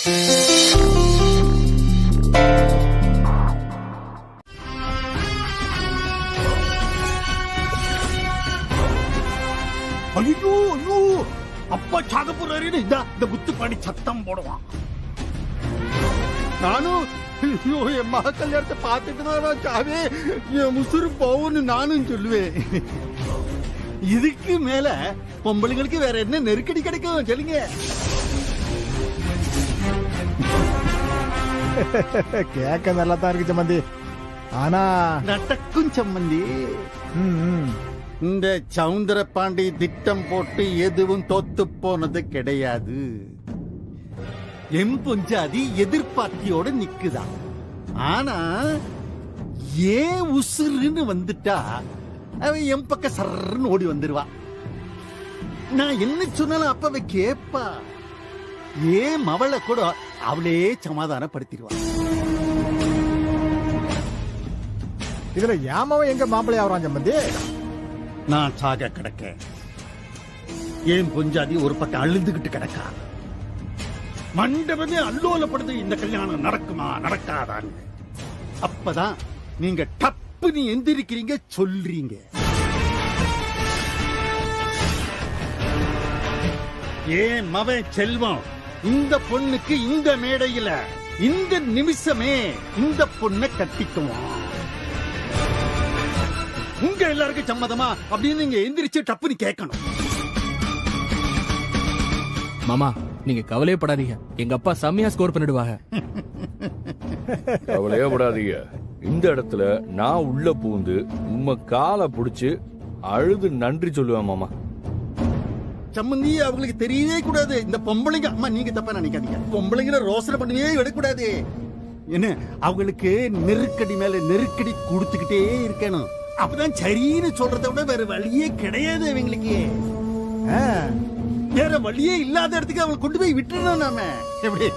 ஐயோ ஐயோ, அப்பா சாக போறாரு. இந்த முத்துப்பாடி சத்தம் போடுவான். நானும் ஐயோ என் மக கல்யாணத்தை பார்த்துட்டு தான் சாவே என் முசுறு போகும்னு நானும் சொல்லுவேன். இதுக்கு மேல பொம்பளைங்களுக்கு வேற என்ன நெருக்கடி கிடைக்கும் சொல்லுங்க. கேட்க நல்லா தான் இருக்கு சம்பந்தி. ஆனா நடக்கும் சம்பந்தி. இந்த சவுந்தர பாண்டி திட்டம் போட்டு எதுவும் தோத்து போனது கிடையாது. எம் பொஞ்சாதி எதிர்பார்த்தியோட நிக்குதான். ஆனா ஏன் உசுருன்னு வந்துட்டா அவன் என் பக்கம் சர்ன்னு ஓடி வந்துருவா. நான் என்ன சொன்னாலும் அப்பவே கேப்பா. ஏன் மவளை கூட அவளே சமாதானப்படுத்திடுவா. இதுல ஏமாவ எங்க மாப்பிள்ளை ஆவறான் சம்பந்தி? நான் சாக கிடக்க ஏன் பொஞ்சாதி ஒரு பக்கம் அழுதுகிட்டு கிடக்கா. மண்டபமே அல்லோலப்படுது. இந்த கல்யாணம் நடக்குமா நடக்காதான்னு. அப்பதான் நீங்க டப்புன்னு எந்திரிக்கிறீங்க சொல்றீங்க. ஏன் மவன் செல்வம் இந்த பொண்ணுக்கு இந்த மேடையில இந்த நிமிஷமே இந்த பொண்ணை கட்டிக்குவான். உங்க எல்லாருக்கும் சம்மதமா அப்படின்னு நீங்க எந்திரிச்சு டப்புன்னு கேட்கணும். மாமா நீங்க கவலையே படாதீங்க, எங்க அப்பா செம்மையா ஸ்கோர் பண்ணிடுவாங்க. கவலையே படாதீங்க. இந்த இடத்துல நான் உள்ள பூந்து உம்ம காலை புடிச்சு அழுது நன்றி சொல்லுவேன் மாமா. சம்மந்தி அவங்களுக்கு தெரியவே கூடாது. இந்த பொம்பளைங்க அம்மா நீங்க தப்பா நினைக்காதீங்க. பொம்பளைங்களை ரோசனை பண்ணவே விடக்கூடாது. என்ன அவங்களுக்கு நெருக்கடி மேல நெருக்கடி கொடுத்துக்கிட்டே இருக்கணும். அப்பதான் சரின்னு சொல்றதை விட வேற வழியே கிடையாது இவங்களுக்கு. வேற வழியே இல்லாத இடத்துக்கு அவங்களை கொண்டு போய் விட்டுறோம் நாம. எப்படி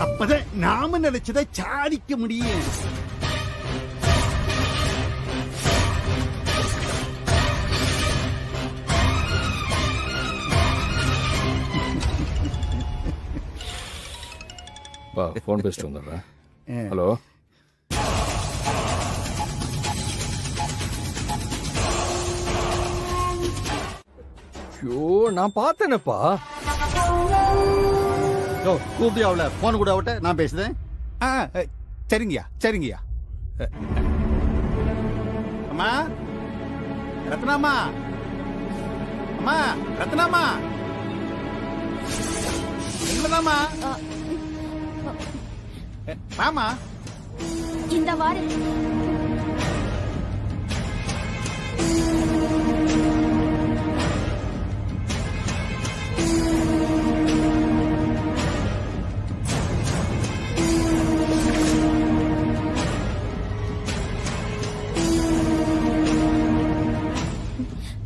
அப்பதான் நாம நினைச்சதை சாதிக்க முடியும். போன் பேசிட்டு வந்துடுறேன். ஹலோ, ஐயோ நான் பார்த்தேனப்பா. கூப்பிட்டு அவளை போன் கூட அவட்ட நான் பேசுறேன். சரிங்கய்யா சரிங்கய்யா. அம்மா ரத்னாமா, அம்மா ரத்னாமா, எங்கதாமா மாமா இந்த வாரம்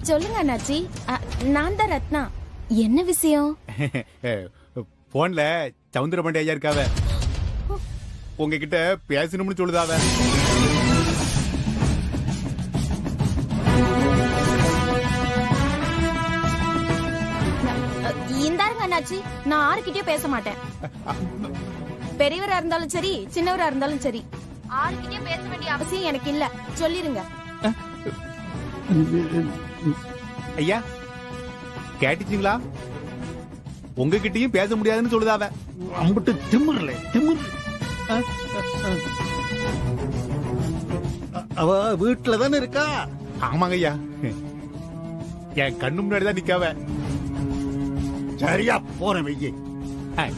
சொல்லுங்க அண்ணாச்சி. நான் தான் ரத்னா. என்ன விஷயம்? போன்ல சவுந்தர பாண்டி ஐயா இருக்காவ, உங்ககிட்ட பேசணும்னு சொல்லுதாவ. இந்தாருங்க அண்ணாச்சி, நான் யாருக்கிட்டயும் பேச மாட்டேன். பெரியவரா இருந்தாலும் சரி சின்னவரா இருந்தாலும் சரி யாருக்கிட்டயும் பேச வேண்டிய அவசியம் எனக்கு இல்ல. சொல்லிருங்க. ஐயா கேட்டுச்சீங்களா? உங்ககிட்டயும் பேச முடியாதுன்னு சொல்லுதாவ. அம்பிட்டு திமிர்ல திமிர். அவ வீட்டுல தானே இருக்கா? ஆமாங்க ஐயா, என் கண்ணு முன்னாடி தான் நிக்காவ. சரியா போறேன் வெய்யே.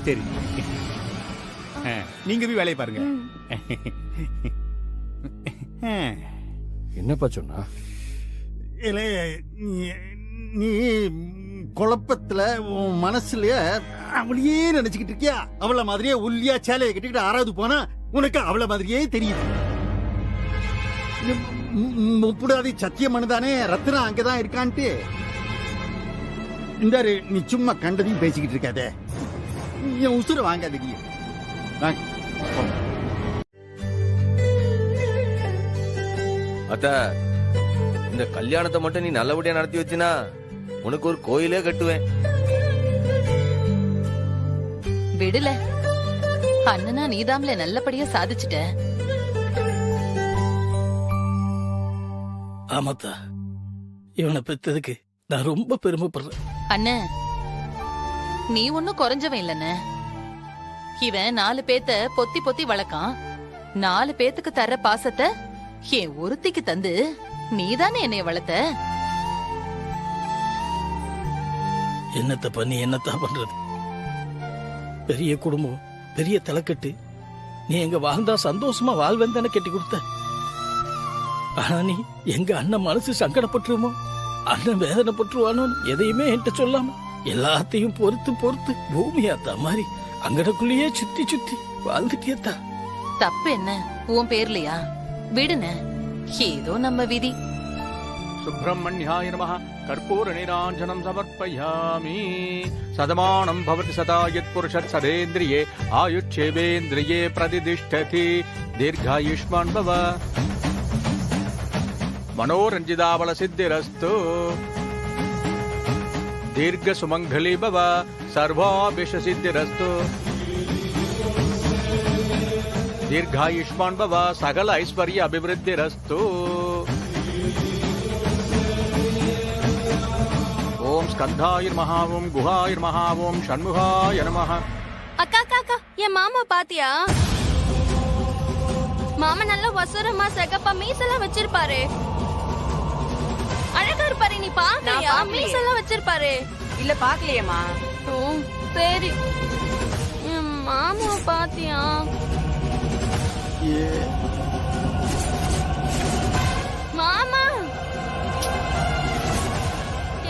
சரி, நீங்க போய் வேலையை பாருங்க. என்னப்பா சொன்னா? நீ குழப்பத்துல உன் மனசுலயே அவளையே நினைச்சுக்கிட்டு இருக்கியா? அவள மாதிரியே உள்ளியா சேலையை கட்டிக்கிட்டு ஆறாவது போனா உனக்கு அவள மாதிரியே தெரியுது. முப்புடாதி சத்தியம் தானே ரத்னா அங்கதான் இருக்கான்ட்டு. இந்த நீ சும்மா கண்டதையும் பேசிக்கிட்டு இருக்காத. என் உசுர வாங்காதீங்க. அத்த, இந்த கல்யாணத்தை மட்டும் நீ நல்லபடியா நடத்தி வச்சினா உனக்கு ஒரு கோயிலே கட்டுவேன். விடுல, அண்ணனா நீதாம்ல நல்லபடியா சாதிச்சுட்ட. ஆமாத்தா, இவனை பெத்ததுக்கு நான் ரொம்ப பெருமைப்படுறேன். அண்ணன், நீ ஒன்னும் குறைஞ்சவன் இல்லன்னு. இவன் 4 பேத்த பொத்தி பொத்தி வளர்க்கான். 4 பேத்துக்கு தர்ற பாசத்தை என் ஒருத்திக்கு தந்து நீதானே என்னைய வளர்த்த. என்னத்த பண்ணி என்னத்தான் பண்றது? பெரிய குடும்பம், பெரிய தலைக்கட்டு. நீ எங்க வாழ்ந்தா சந்தோஷமா வாழ்வேன் தானே கட்டி கொடுத்த. ஆனா நீ எங்க அண்ணன் மனசு சங்கடப்பட்டுருமோ, அண்ணன் வேதனைப்பட்டுருவானோ எதையுமே என்கிட்ட சொல்லாம எல்லாத்தையும் பொறுத்து பொறுத்து பூமியாத்தா மாதிரி அங்கடக்குள்ளேயே சுத்தி சுத்தி வாழ்ந்துட்டியத்தா. தப்பு என்ன உன் பேர்லையா? விடுன, ஏதோ நம்ம விதி. சுப்பிரமணியாய நமः கற்பூர நீராஞ்சனம் சமர்ப்பயாமி. சதமானம் பவதி சதா யத் புருஷத் சதேந்திரியே ஆயுட்சேவேந்திரியே பிரதிதிஷ்டதி. தீர்காயுஷ்மான் பவ. மனோரஞ்சிதாபல சித்திரஸ்து. தீர்க்க சுமங்கலி பவ. சர்வாபிஷ சித்திரஸ்து. தீர்காயுஷ்மான் பவ. சகல ஐஸ்வர்ய அபிவிருத்திரஸ்து. ஓம் ஸ்கந்தாய நமः. ஓம் குஹாய நமः. ஓம் ஷண்முகாய நமः. அக்கா அக்கா அக்கா, என் மாமா பாத்தியா? மாமா நல்ல வசூரமா சகப்பா மீசெல்லாம் வச்சிருப்பாரு. அழகா இருப்பாரு. நீ பாக்கலையா? மீசெல்லாம் வச்சிருப்பாரு. இல்ல பாக்கலையேம்மா. ஓ சரி. என் மாமா பாத்தியா? மாமா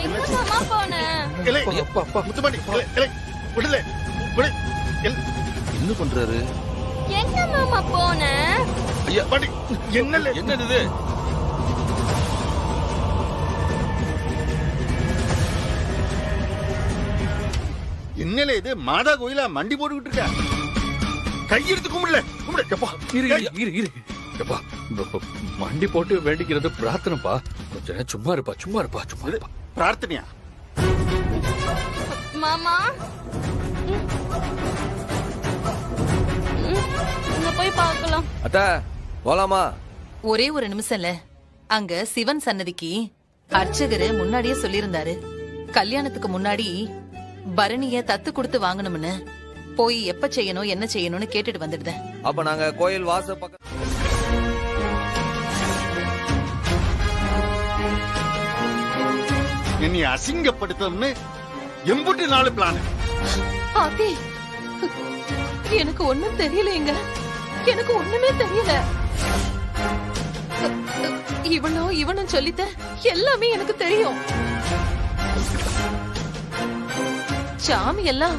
எங்க மாமா போன? முத்துமாடி விடல விடு. என்ன பண்றாரு? எங்க மாமா போன? ஐயா பாட்டி என்னல என்னது இது? என்னல இது? மாதா கோயிலா மண்டி போட்டுக்கிட்டு இருக்க? கையெடுத்து கும்பிடல கும்பிடு. எப்பா இரு இரு இரு எப்பா, மண்டி போட்டு வேண்டிக்கிறது பிரார்த்தனைப்பா. கொஞ்ச நேரம் சும்மா இருப்பா, சும்மா இருப்பா, சும்மா இருப்பா. பிரார்த்தனையா? மாமா இங்க போய் பார்க்கலாம். அத்தா போலாமா? ஒரே ஒரு நிமிஷம்ல. அங்க சிவன் சன்னதிக்கு அர்ச்சகரு முன்னாடியே சொல்லியிருந்தாரு, கல்யாணத்துக்கு முன்னாடி பரணிய தத்து கொடுத்து வாங்கணும்னு. போய் எப்ப செய்யணும் என்ன செய்யணும்னு கேட்டுட்டு வந்துடுதேன். அப்ப நாங்க கோயில் வாச பக்கம் என்னை அசிங்கப்படுத்தணும்னு எம்புட்டு நாலு பிளான். ஆத்தி, எனக்கு ஒண்ணும் தெரியலங்க. எனக்கு ஒண்ணுமே தெரியல. இவனும் சொல்லித்த எல்லாமே எனக்கு தெரியும். சாமி எல்லாம்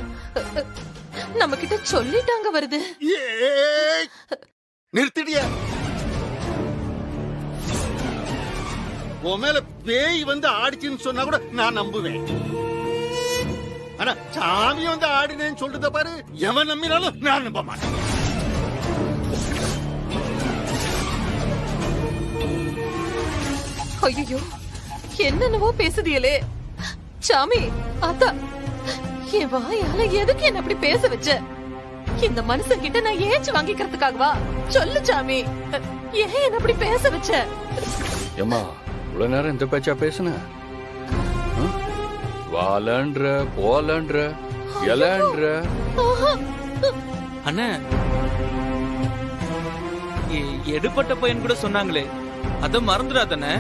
நம்ம கிட்ட சொல்லிட்டாங்க வருது. நிறுத்திடியா? உன் மேல பேய் வந்து ஆடிச்சுன்னு சொன்னா கூட நான் நம்புவேன். ஆனா சாமி வந்து ஆடினேன்னு சொல்றத பாரு, எவன் நம்பினாலும் நான் நம்ப மாட்டேன். ஐயோ, என்னென்னவோ பேசுதியலே சாமி. அத்தா, என் வாயால எதுக்கு என்ன அப்படி பேச வச்ச? இந்த மனுஷன் கிட்ட நான் ஏச்சு வாங்கிக்கிறதுக்காகவா? சொல்லு சாமி, ஏன் என்ன அப்படி பேச வச்ச? ஏம்மா, இவ்வளவு நேரம் இந்த பேச்சா பேசுன? வாலன்ற போலன்ற எலன்ற. அண்ணே, எடுப்பட்ட பையன் கூட சொன்னாங்களே, அத மறந்துடாதண்ணே.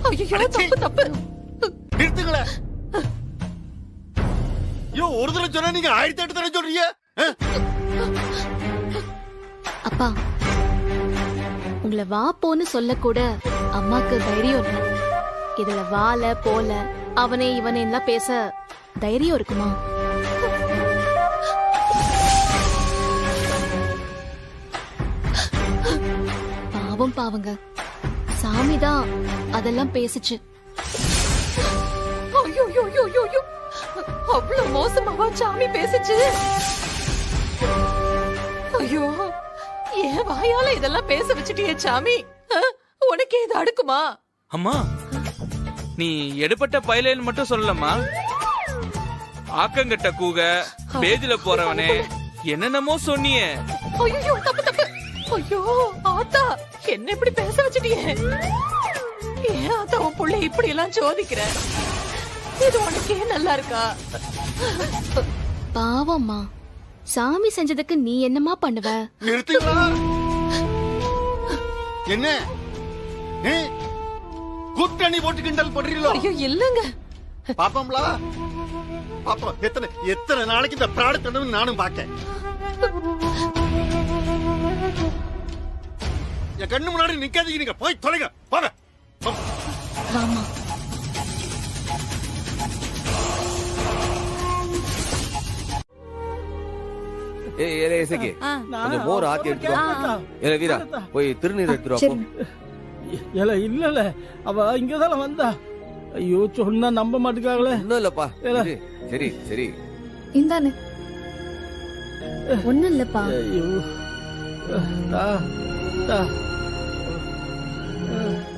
ஐயோ, தப்பு தப்பு. நிறுத்துங்களேன். ஐயோ, ஒரு தடவை சொன்னா நீங்க 1008 தடவை சொல்றீங்க. அப்பா, உங்களை வா போன்னு சொல்ல கூட அம்மாக்கு தைரியம் இல்ல. இதுல வால போல அவனே இவனே எல்லாம் பேச தைரியம் இருக்குமா? பாவம் பாவங்க, சாமிதான் அதெல்லாம் பேசுச்சு. ஐயோ, அவ்வளவு மோசமாவா சாமி பேசுச்சு? ஐயோ, ஏன் வாயால இதெல்லாம் பேச வச்சுட்டியே சாமி. உனக்கு இது அடுக்குமா? அம்மா, நீ எடுப்பட்ட பையலேன்னு மட்டும் சொல்லலம்மா, ஆக்கங்கட்ட கூக பேஜ்ல போறவனே என்னென்னமோ சொன்னியே. ஐயோ தப்பு தப்பு. ஐயோ ஆத்தா என்ன இப்படி பேச வச்சிட்டியே? ஏன் ஆத்தா உன் புள்ள இப்படி எல்லாம் சோதிக்கிற? இது உனக்கே நல்லா இருக்கா? பாவம்மா, சாமி செஞ்சதுக்கு நீ என்னமா பண்ணுவ? நிறுத்துங்களா? என்ன கூட்டணி போட்டு கிண்டல் பண்றீங்களோ? ஐயோ இல்லங்க. பாப்போம்லா பாப்போம். எத்தனை நாளைக்கு இந்த ப்ராடக்ட் வந்து நானும் பாக்க. என் கண்ணு முன்னாடி நிக்காதீங்க. நீங்க போய் தொலைங்க. போங்க. வாமா. கொஞ்சம் மோர் ஆத்தி எடுத்துக்கோ. வீரா போய் திருநீர் எடுத்துருவா. இல்ல அவ இங்கதான் வந்தா. ஐயோ சொன்னா நம்ப மாட்டுக்காங்களே. இன்னும் இல்லப்பா. சரி சரி இந்தானே. ஒண்ணும் இல்லப்பா. ஐயோ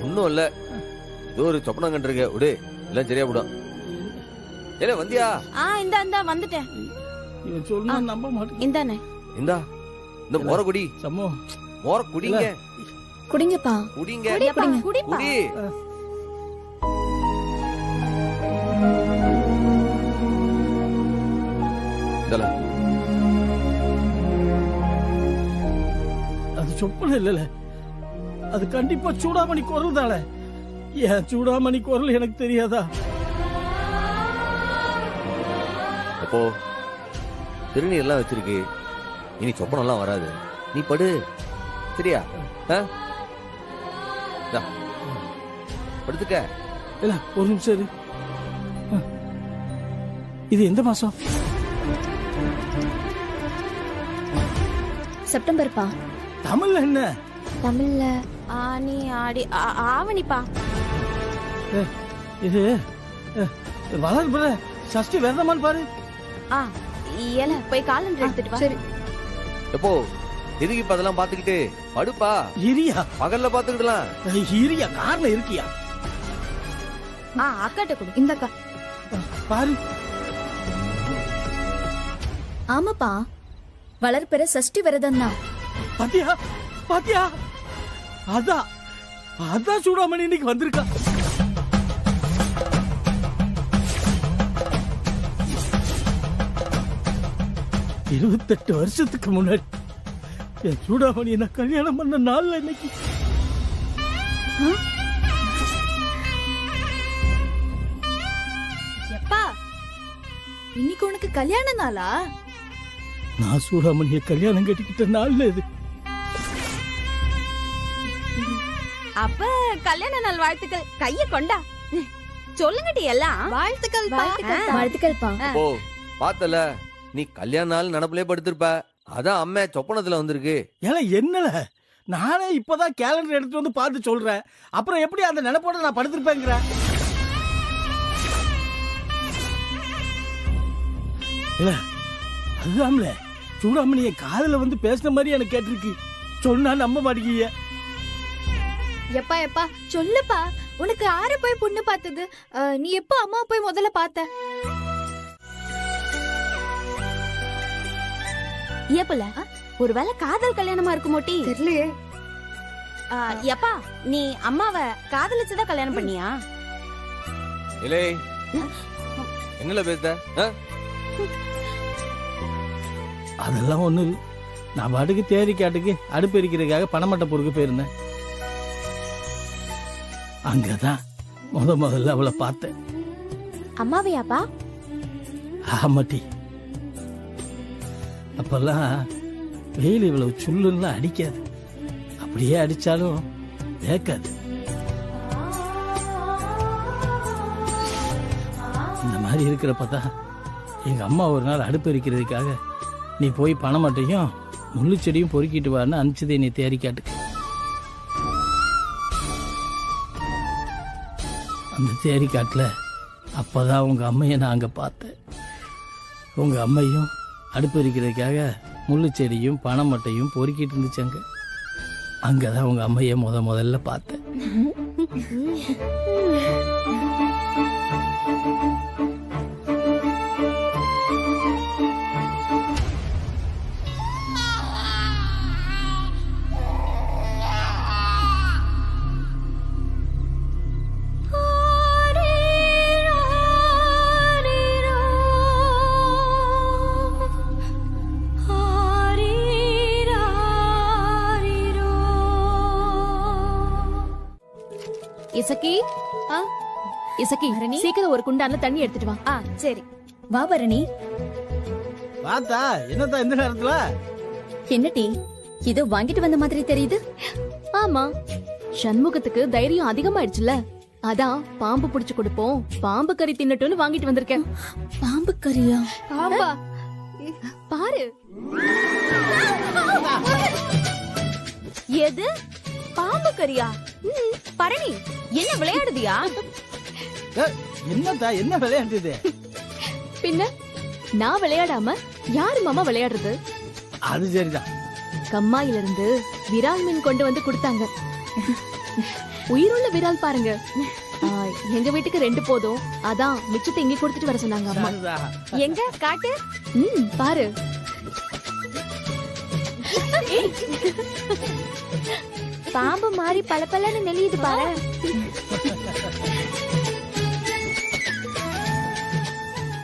ஒன்னும் இல்ல. ஏதோ ஒரு சொப்பனம் கண்டிருக்க. விடு எல்லாம் சரியா விடும். ஏல வந்தியா? இந்தா வந்துட்டேன். இவன் சொன்னா நம்ப மாட்டேன். இந்தானே. இந்தா இந்த மோர குடி. சம்மோ மோர குடிங்க. குடிங்கப்பா. குடிங்க. குடி. அது சொப்பன இல்ல. அது கண்டிப்பா சூடாமணி குரல் தானே. ஏன் சூடாமணி குரல் எனக்கு தெரியாதா? அப்போ திருநீர் எல்லாம் வச்சிருக்கு. இனி சொப்பனம் எல்லாம் வராது. நீ படு. சரியா? படுத்துக்க. இல்ல ஒரு நிமிஷம் இரு. இது எந்த மாசம்? செப்டம்பர்ப்பா. தமிழ்ல என்ன? தமிழ்ல ஆனி ஆடி ஆவணிப்பா. இது வளர்புற சஷ்டி விரதமான்னு பாரு. ஏல போய் காலண்டர் எடுத்துட்டு வா. சரி. எப்போ எதுக்கு இப்ப அதெல்லாம் பாத்துக்கிட்டு படுப்பா. இரியா பகல்ல பாத்துக்கிடலாம். இரியா காரணம் இருக்கியா? அக்காட்ட கொடு. இந்தக்கா பாரு. ஆமாப்பா, வளர்பெற சஷ்டி விரதம் தான். பாத்தியா பாத்தியா? அதான் சூடாமணி இன்னைக்கு வந்திருக்கா. இருபத்தெட்டு வருஷத்துக்கு முன்னாடி என் சூடாமணி என்ன கல்யாணம் பண்ண நாள்ல இன்னைக்கு. எப்பா இன்னைக்கு உனக்கு கல்யாண நாளா? நான் சூடாமணிய கல்யாணம் கட்டிக்கிட்ட நாள்ல இது. அப்ப கல்யாண நாள் வாழ்த்துக்கள். கைய கொண்டா சொல்லுங்கடி எல்லாம். வாழ்த்துக்கள் வாழ்த்துக்கள்ப்பா. ஓ பாத்தல நீ கல்யாண நாள் நடப்புலே படுத்திருப்ப. அதான் அம்மா சொப்பனத்துல வந்திருக்கு. ஏன்னா என்னல நானே இப்பதான் கேலண்டர் எடுத்து வந்து பார்த்து சொல்றேன். அப்புறம் எப்படி அந்த நினைப்போட நான் படுத்திருப்பேங்கிற? இல்ல அதுதான்ல சூடாமணிய காதல வந்து பேசின மாதிரி எனக்கு கேட்டிருக்கு. சொன்னா நம்ப மாட்டேங்க. எப்பா எப்பா சொல்லுப்பா, உனக்கு ஆறு போய் பொண்ணு பார்த்தது? நீ எப்ப அம்மா போய் முதல்ல பார்த்த? ஏப்பல ஒருவேளை காதல் கல்யாணமா இருக்குமோட்டி தெரியலையே. எப்பா நீ அம்மாவை காதலிச்சுதான் கல்யாணம் பண்ணியா? இல்லே என்னல பேச? அதெல்லாம் ஒண்ணு இல்ல. நான் பாட்டுக்கு தேரி காட்டுக்கு அடுப்பு எரிக்கிறதுக்காக பணமட்டை பொறுக்க போயிருந்தேன். அங்கதான் முதல்ல அவளை பார்த்தேன். அம்மாவையாப்பா? ஆமாட்டி. அப்பெல்லாம் வெயில் இவ்வளவு சுள்ளுன்னா அடிக்காது. அப்படியே அடிச்சாலும் வேக்காது. இந்த மாதிரி இருக்கிறப்பதான் எங்க அம்மா ஒரு நாள் அடுப்பு எரிக்கிறதுக்காக நீ போய் பணமட்டையும் முள்ளு செடியும் பொறுக்கிட்டு வான்னு அனுப்பிச்சதே நீ தேடி காட்டுக்கு. அந்த தேரி காட்டுல அப்பதான் உங்க அம்மையை நான் அங்க பார்த்தேன். உங்க அம்மையும் அடுப்பு எரிக்கிறதுக்காக முள்ளு செடியும் பணமட்டையும் பொறுக்கிட்டு இருந்துச்சாங்க. அங்கதான் உங்க அம்மையை முதல்ல பார்த்தேன். இசக்கி இசக்கி சீக்கிரம் ஒரு குண்டான தண்ணி எடுத்துட்டு வா. சரி வா பரணி. பார்த்தா என்னத்தா இந்த நேரத்துல? என்ன டீ இதோ வாங்கிட்டு வந்த மாதிரி தெரியுது. ஆமா, சண்முகத்துக்கு தைரியம் அதிகமாயிடுச்சுல, அதான் பாம்பு புடிச்சு கொடுப்போம், பாம்பு கறி தின்னட்டும்னு வாங்கிட்டு வந்திருக்கேன். பாம்பு கறியா? ஆமா பாரு. எது பாம்பு கறியா? பரணி என்ன விளையாடுதியா? என்னத்தா என்ன விளையாடுது? பின்ன நான் விளையாடாம யாரு மாமா விளையாடுறது? அது சரிதான். கம்மாயில இருந்து விரால் மீன் கொண்டு வந்து கொடுத்தாங்க. உயிருள்ள விரால் பாருங்க. எங்க வீட்டுக்கு 2 போதும், அதான் மிச்சத்தை இங்க கொடுத்துட்டு வர சொன்னாங்க அம்மா. எங்க காட்டு. பாரு. பாம்பு மாதிரி பளபளன்னு நெளியுது பாரு.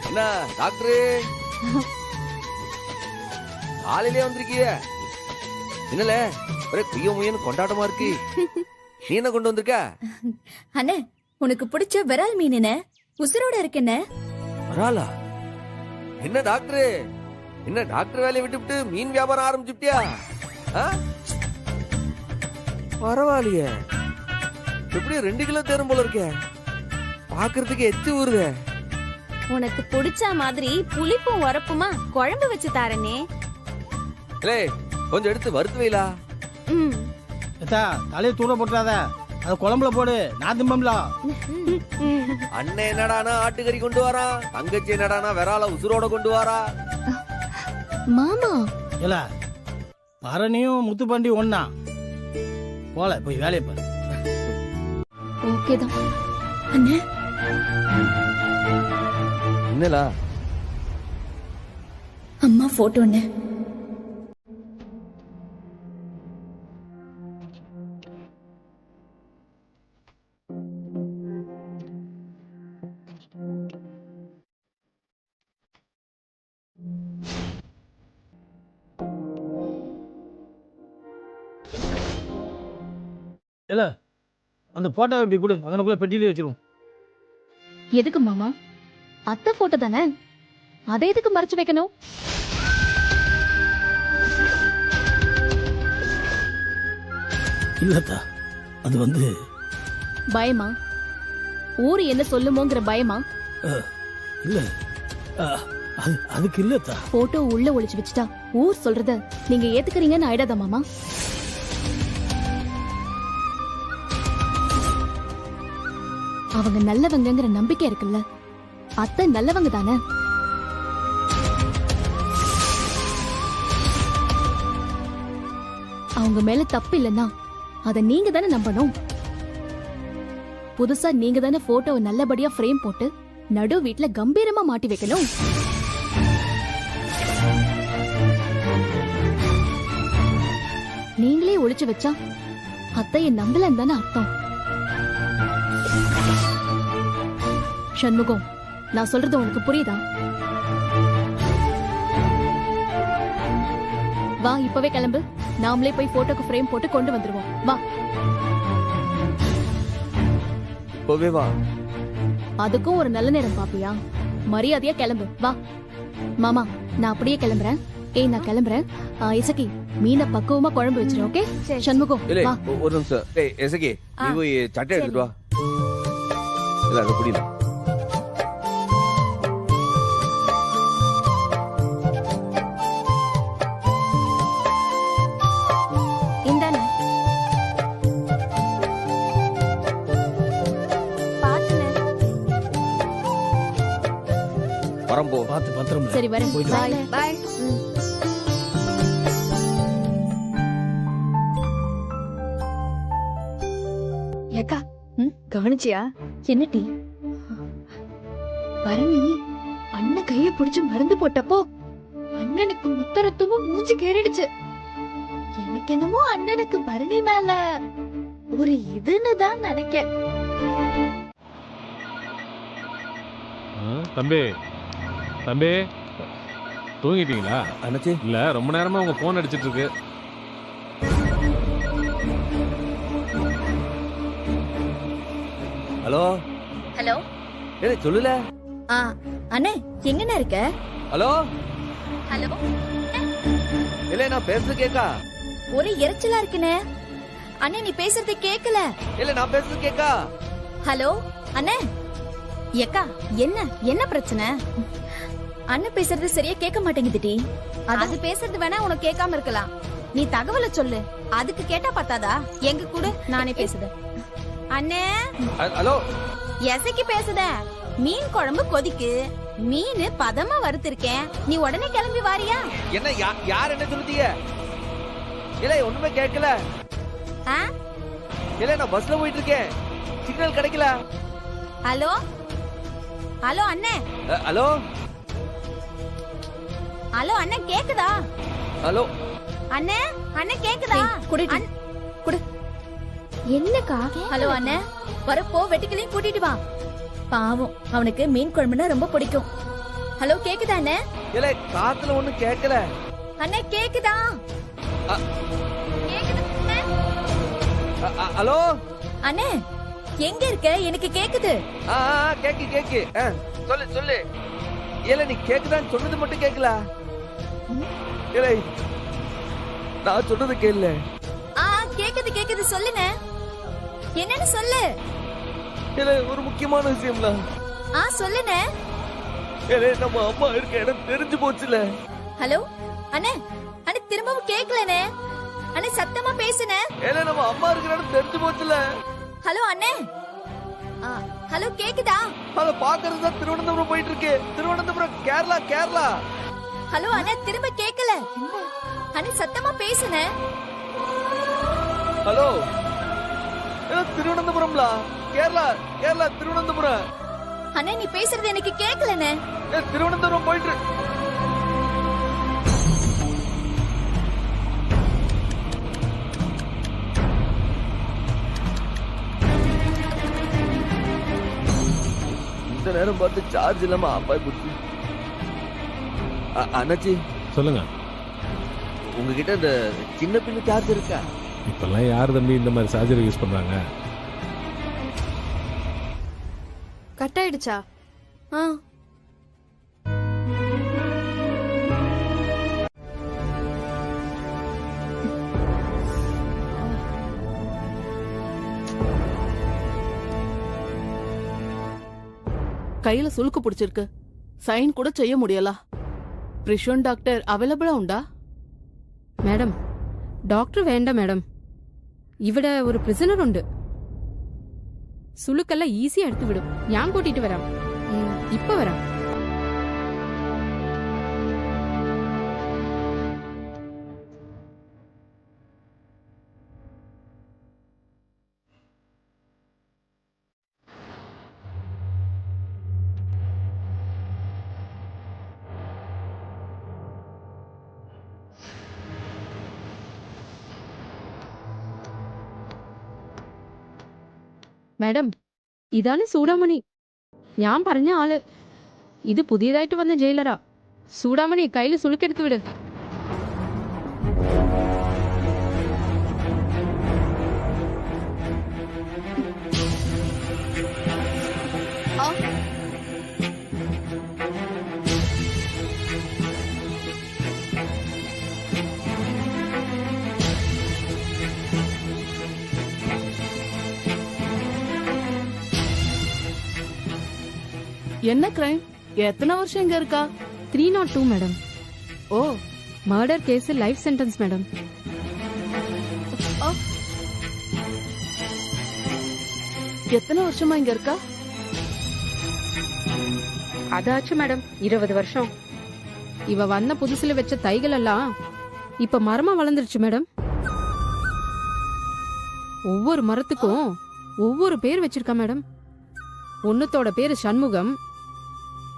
என்ன டாக்டரு காலையிலே வந்திருக்கீங்க? என்னல ஒரே குய்ய முயன்னு கொண்டாட்டமா இருக்கு. நீ என்ன கொண்டு வந்திருக்க? அண்ணே உனக்கு பிடிச்ச விரால் மீன் என்ன உசுரோட இருக்குன்னு. வராலா? என்ன டாக்டரு, என்ன டாக்டர் வேலையை விட்டுவிட்டு மீன் வியாபாரம் ஆரம்பிச்சுட்டியா? பரவாயில்லையே, எப்படி 2 கிலோ தேரும் போல இருக்கே. பாக்குறதுக்கு எச்சு ஊறுதே. உனக்கு பிடிச்ச மாதிரி புளிப்பும் உரப்புமா குழம்பு வச்சு தாரனே. கொஞ்சம் எடுத்து வறுத்து வைலா. தலையை தூர போட்டுறாத, அது குழம்புல போடு, நான் திம்பம்ல. அண்ணன் என்னடானா ஆட்டுக்கறி கொண்டு வரா, தங்கச்சி என்னடானா விரால உசுரோட கொண்டு வரா. மாமா இல்ல பரணியும் முத்துப்பாண்டி ஒன்னா போல போய் வேலையை பாரு. ஓகேதான். அண்ணே என்னலா? அம்மா போட்டோன்னு. இல்ல அந்த போட்டோ இப்படி கொடு, அதனுக்குள்ள பெட்டியிலே வச்சிருவோம். எதுக்கு மாமா? அத்தை போட்டோ தானே, அதை எதுக்கு மறைச்சு வைக்கணும்? இல்லத்தா, அது வந்து பயமா? ஊரு என்ன சொல்லுமோங்கிற பயமா? இல்ல அதுக்கு இல்லத்தா. போட்டோ உள்ள ஒளிச்சு வச்சுட்டா ஊர் சொல்றத நீங்க ஏத்துக்கிறீங்கன்னு ஆயிடாதா மாமா? அவங்க நல்லவங்கங்கிற நம்பிக்கை இருக்குல்ல, அத்தை நல்லவங்க தானே. அவங்க மேல தப்பு இல்லைன்னா அத நீங்க தானே நம்பணும். புதுசா நீங்க தானே போட்டோவை நல்லபடியா ஃப்ரேம் போட்டு நடு வீட்டுல கம்பீரமா மாட்டி வைக்கணும். நீங்களே ஒளிச்சு வச்சா அத்தைய நம்பலன்னு தானே அர்த்தம். சண்முகம், நான் சொல்றது உனக்கு புரியுதா? வா இப்பவே கிளம்பு, நாமளே போய் போட்டோக்கு ஃப்ரேம் போட்டு கொண்டு வந்துருவோம். வா. இப்பவே வா. அதுக்கும் ஒரு நல்ல நேரம் பாப்பியா? மரியாதையா கிளம்பு. வா மாமா, நான் அப்படியே கிளம்புறேன். நான் கிளம்புறேன். இசக்கி மீனை பக்குவமா குழம்பு வச்சிரு. ஓகே சண்முகம் வா. ஒரு நிமிஷம். இசக்கி நீ போய் சட்டை எடுத்துட்டு வா. இல்ல அது புரியல. பார்த்து பத்திரம். சரி வரேன். பாய் பாய். ஏக்கா கவனிச்சியா? என்ன டீ? பரணி அண்ணன் கைய பிடிச்சு மருந்து போட்டப்போ அண்ணனுக்கு முத்தரத்துவம் மூஞ்சி கேறிடுச்சு. எனக்கு என்னமோ அண்ணனுக்கு பரணி மேல ஒரு இதுன்னு தான் நினைக்க. தம்பி தம்பி தூங்கிட்டீங்களா? அண்ணாச்சி இல்ல ரொம்ப நேரமா உங்க போன் அடிச்சிட்டு இருக்கு. ஹலோ ஹலோ ஏ சொல்லுல. அண்ணே எங்கண்ணா இருக்க? ஹலோ ஹலோ இல்ல நான் பேசுறது கேக்கா? ஒரு இறைச்சலா இருக்குனே. அண்ணே நீ பேசுறது கேக்கல. இல்ல நான் பேசுறது கேக்கா? ஹலோ அண்ணே. ஏக்கா என்ன பிரச்சனை? அண்ணன் பேசுறது சரியா கேட்க மாட்டேங்குதுடி. அது பேசுறது வேணா உனக்கு கேட்காம இருக்கலாம். நீ தகவலை சொல்லு. அதுக்கு கேட்டா பத்தாதா? எங்க கூட நானே பேசுதேன். அண்ணே ஹலோ எசைக்கு பேசுதேன். மீன் குழம்பு கொதிக்கு. மீன் பதமா வறுத்திருக்கேன். நீ உடனே கிளம்பி வாரியா? என்ன யார் என்ன சொல்லுதீங்க? இல்ல ஒண்ணுமே கேட்கல. இல்ல நான் பஸ்ல போயிட்டு இருக்கேன். சிக்னல் கிடைக்கல. ஹலோ ஹலோ அண்ணே. ஹலோ ஹலோ அண்ணே கேக்குதா? ஹலோ அண்ணே அண்ணே கேக்குதா? குடு என்னக்கா? ஹலோ அண்ணே வரப்போ வெட்டிக்கலையும் கூட்டிட்டு வா. பாவம் அவனுக்கு மீன் குழம்புனா ரொம்ப பிடிக்கும். ஹலோ கேக்குதா அண்ணே? இல்ல காத்துல ஒண்ணு கேட்கல. அண்ணே கேக்குதா? ஹலோ அண்ணே எங்க இருக்க? எனக்கு கேக்குது. கேக்கு சொல்லு. இல்ல நீ கேக்குதான்னு சொன்னது மட்டும் கேக்கல. இல்ல நான் சொன்னது கேட்கல. கேக்குது சொல்லுங்க. என்னன்னு சொல்லு. இல்ல ஒரு முக்கியமான விஷயம்ல. சொல்லுங்க. இல்ல நம்ம அம்மா இருக்க இடம் தெரிஞ்சு போச்சுல. ஹலோ அண்ணே திரும்பவும் கேக்கலனே. அண்ணே சத்தமா பேசுனே. இல்ல நம்ம அம்மா இருக்கிற இடம் தெரிஞ்சு போச்சுல. ஹலோ அண்ணே. ஹலோ கேக்குதா? அத பாக்குறது தான் திருவனந்தபுரம் போயிட்டு இருக்கு. திருவனந்தபுரம் கேரளா. ஹலோ அண்ணே திரும்ப கேக்கல. அண்ணே சத்தமா பேசுனே. ஹலோ திருவனந்தபுரம்ல. கேரளா திருவனந்தபுரம். அண்ணே நீ பேசுறது எனக்கு கேக்கலனே. திருவனந்தபுரம் போயிட்டு. இந்த நேரம் பார்த்து சார்ஜ் இல்லாம ஆப்பாய் போச்சு. அண்ணாச்சி சொல்லுங்க. உங்ககிட்ட இந்த சின்ன பின்னு சார்ஜ் இருக்கா? இப்பெல்லாம் யார் தம்பி இந்த மாதிரி சார்ஜர் யூஸ் பண்றாங்க? கட் ஆயிடுச்சா? கையில சுளுக்கு பிடிச்சிருக்கு. சைன் கூட செய்ய முடியல. பிரிஷன் டாக்டர் அவைலபிளா உண்டா? மேடம் டாக்டர் வேண்டாம் மேடம். ഇവിടെ ഒരു പ്രിസണർ ഉണ്ട്. സുളുക്കെല്ലാം ഈസി എടുത്തു വിടും. ഞാൻ കൂട്ടിട്ട് വരാം. ഇപ്പൊ വരാം. മാഡം ഇതാണ് സൂടാമണി. ഞാൻ പറഞ്ഞ ആള്. ഇത് പുതിയതായിട്ട് വന്ന ജയിലറാ. സൂടാമണി കയ്യിൽ സുളുക്കെടുത്ത് വിട്. என்ன கிரைம்? எத்தனை வருஷம் இங்க இருக்கா? 302 மேடம். ஓ murder case life sentence madam. எத்தனை வருஷமா இங்க இருக்கா? அதாச்சு மேடம் 20 வருஷம். இவ வந்த புதுசுல வச்ச தைகள் எல்லாம் இப்ப மரமா வளர்ந்துருச்சு மேடம். ஒவ்வொரு மரத்துக்கும் ஒவ்வொரு பேர் வச்சிருக்கா மேடம். ஒன்னுத்தோட பேரு சண்முகம்,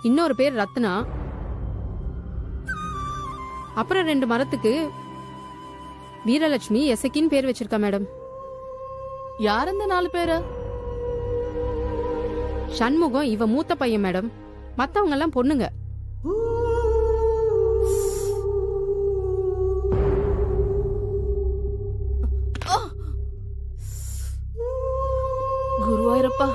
இன்னொரு பேர் ரத்னா, அப்புறம் 2 மரத்துக்கு வீரலட்சுமி எசக்கின்னு பேர் வச்சிருக்கா மேடம். யார் அந்த 4 பேரு? சண்முகம் இவ மூத்த பையன் மேடம். மத்தவங்க எல்லாம் பொண்ணுங்க. குருவாயிரப்பா.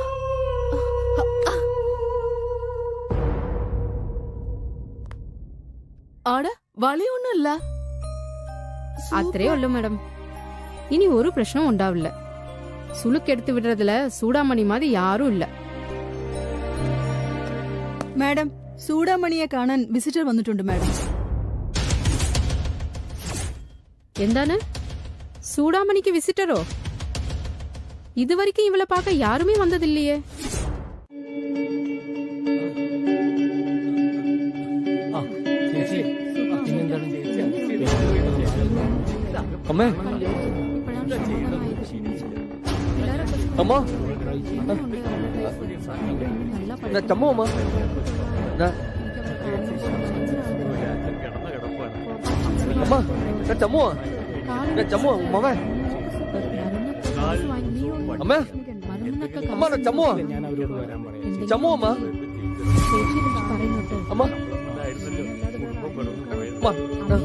ஆட வலி ஒண்ணும் இல்ல. അത്രേ ഉള്ളൂ മേഡം. ഇനി ഒരു പ്രശ്നം ഉണ്ടാവില്ല. സുളുക്കെടുത്ത് വിടുறதுல சூடாமணி மாதிரி யாரும் இல்ல. മാഡം സൂടാമണിയെ കാണാൻ വിസിറ്റർ വന്നിട്ടുണ്ട് മാഡം. എന്താണ്? சூடாமணிக்கு விசிட்டரோ? இதுவரைக்கும் இவளை பார்க்க யாருமே வந்ததில்லையே. அம்மா அம்மா நான் சம்மு அம்மா அம்மா நான் சம்மு அம்மா அம்மா அம்மா நான் சம்மு அம்மா അമ്മ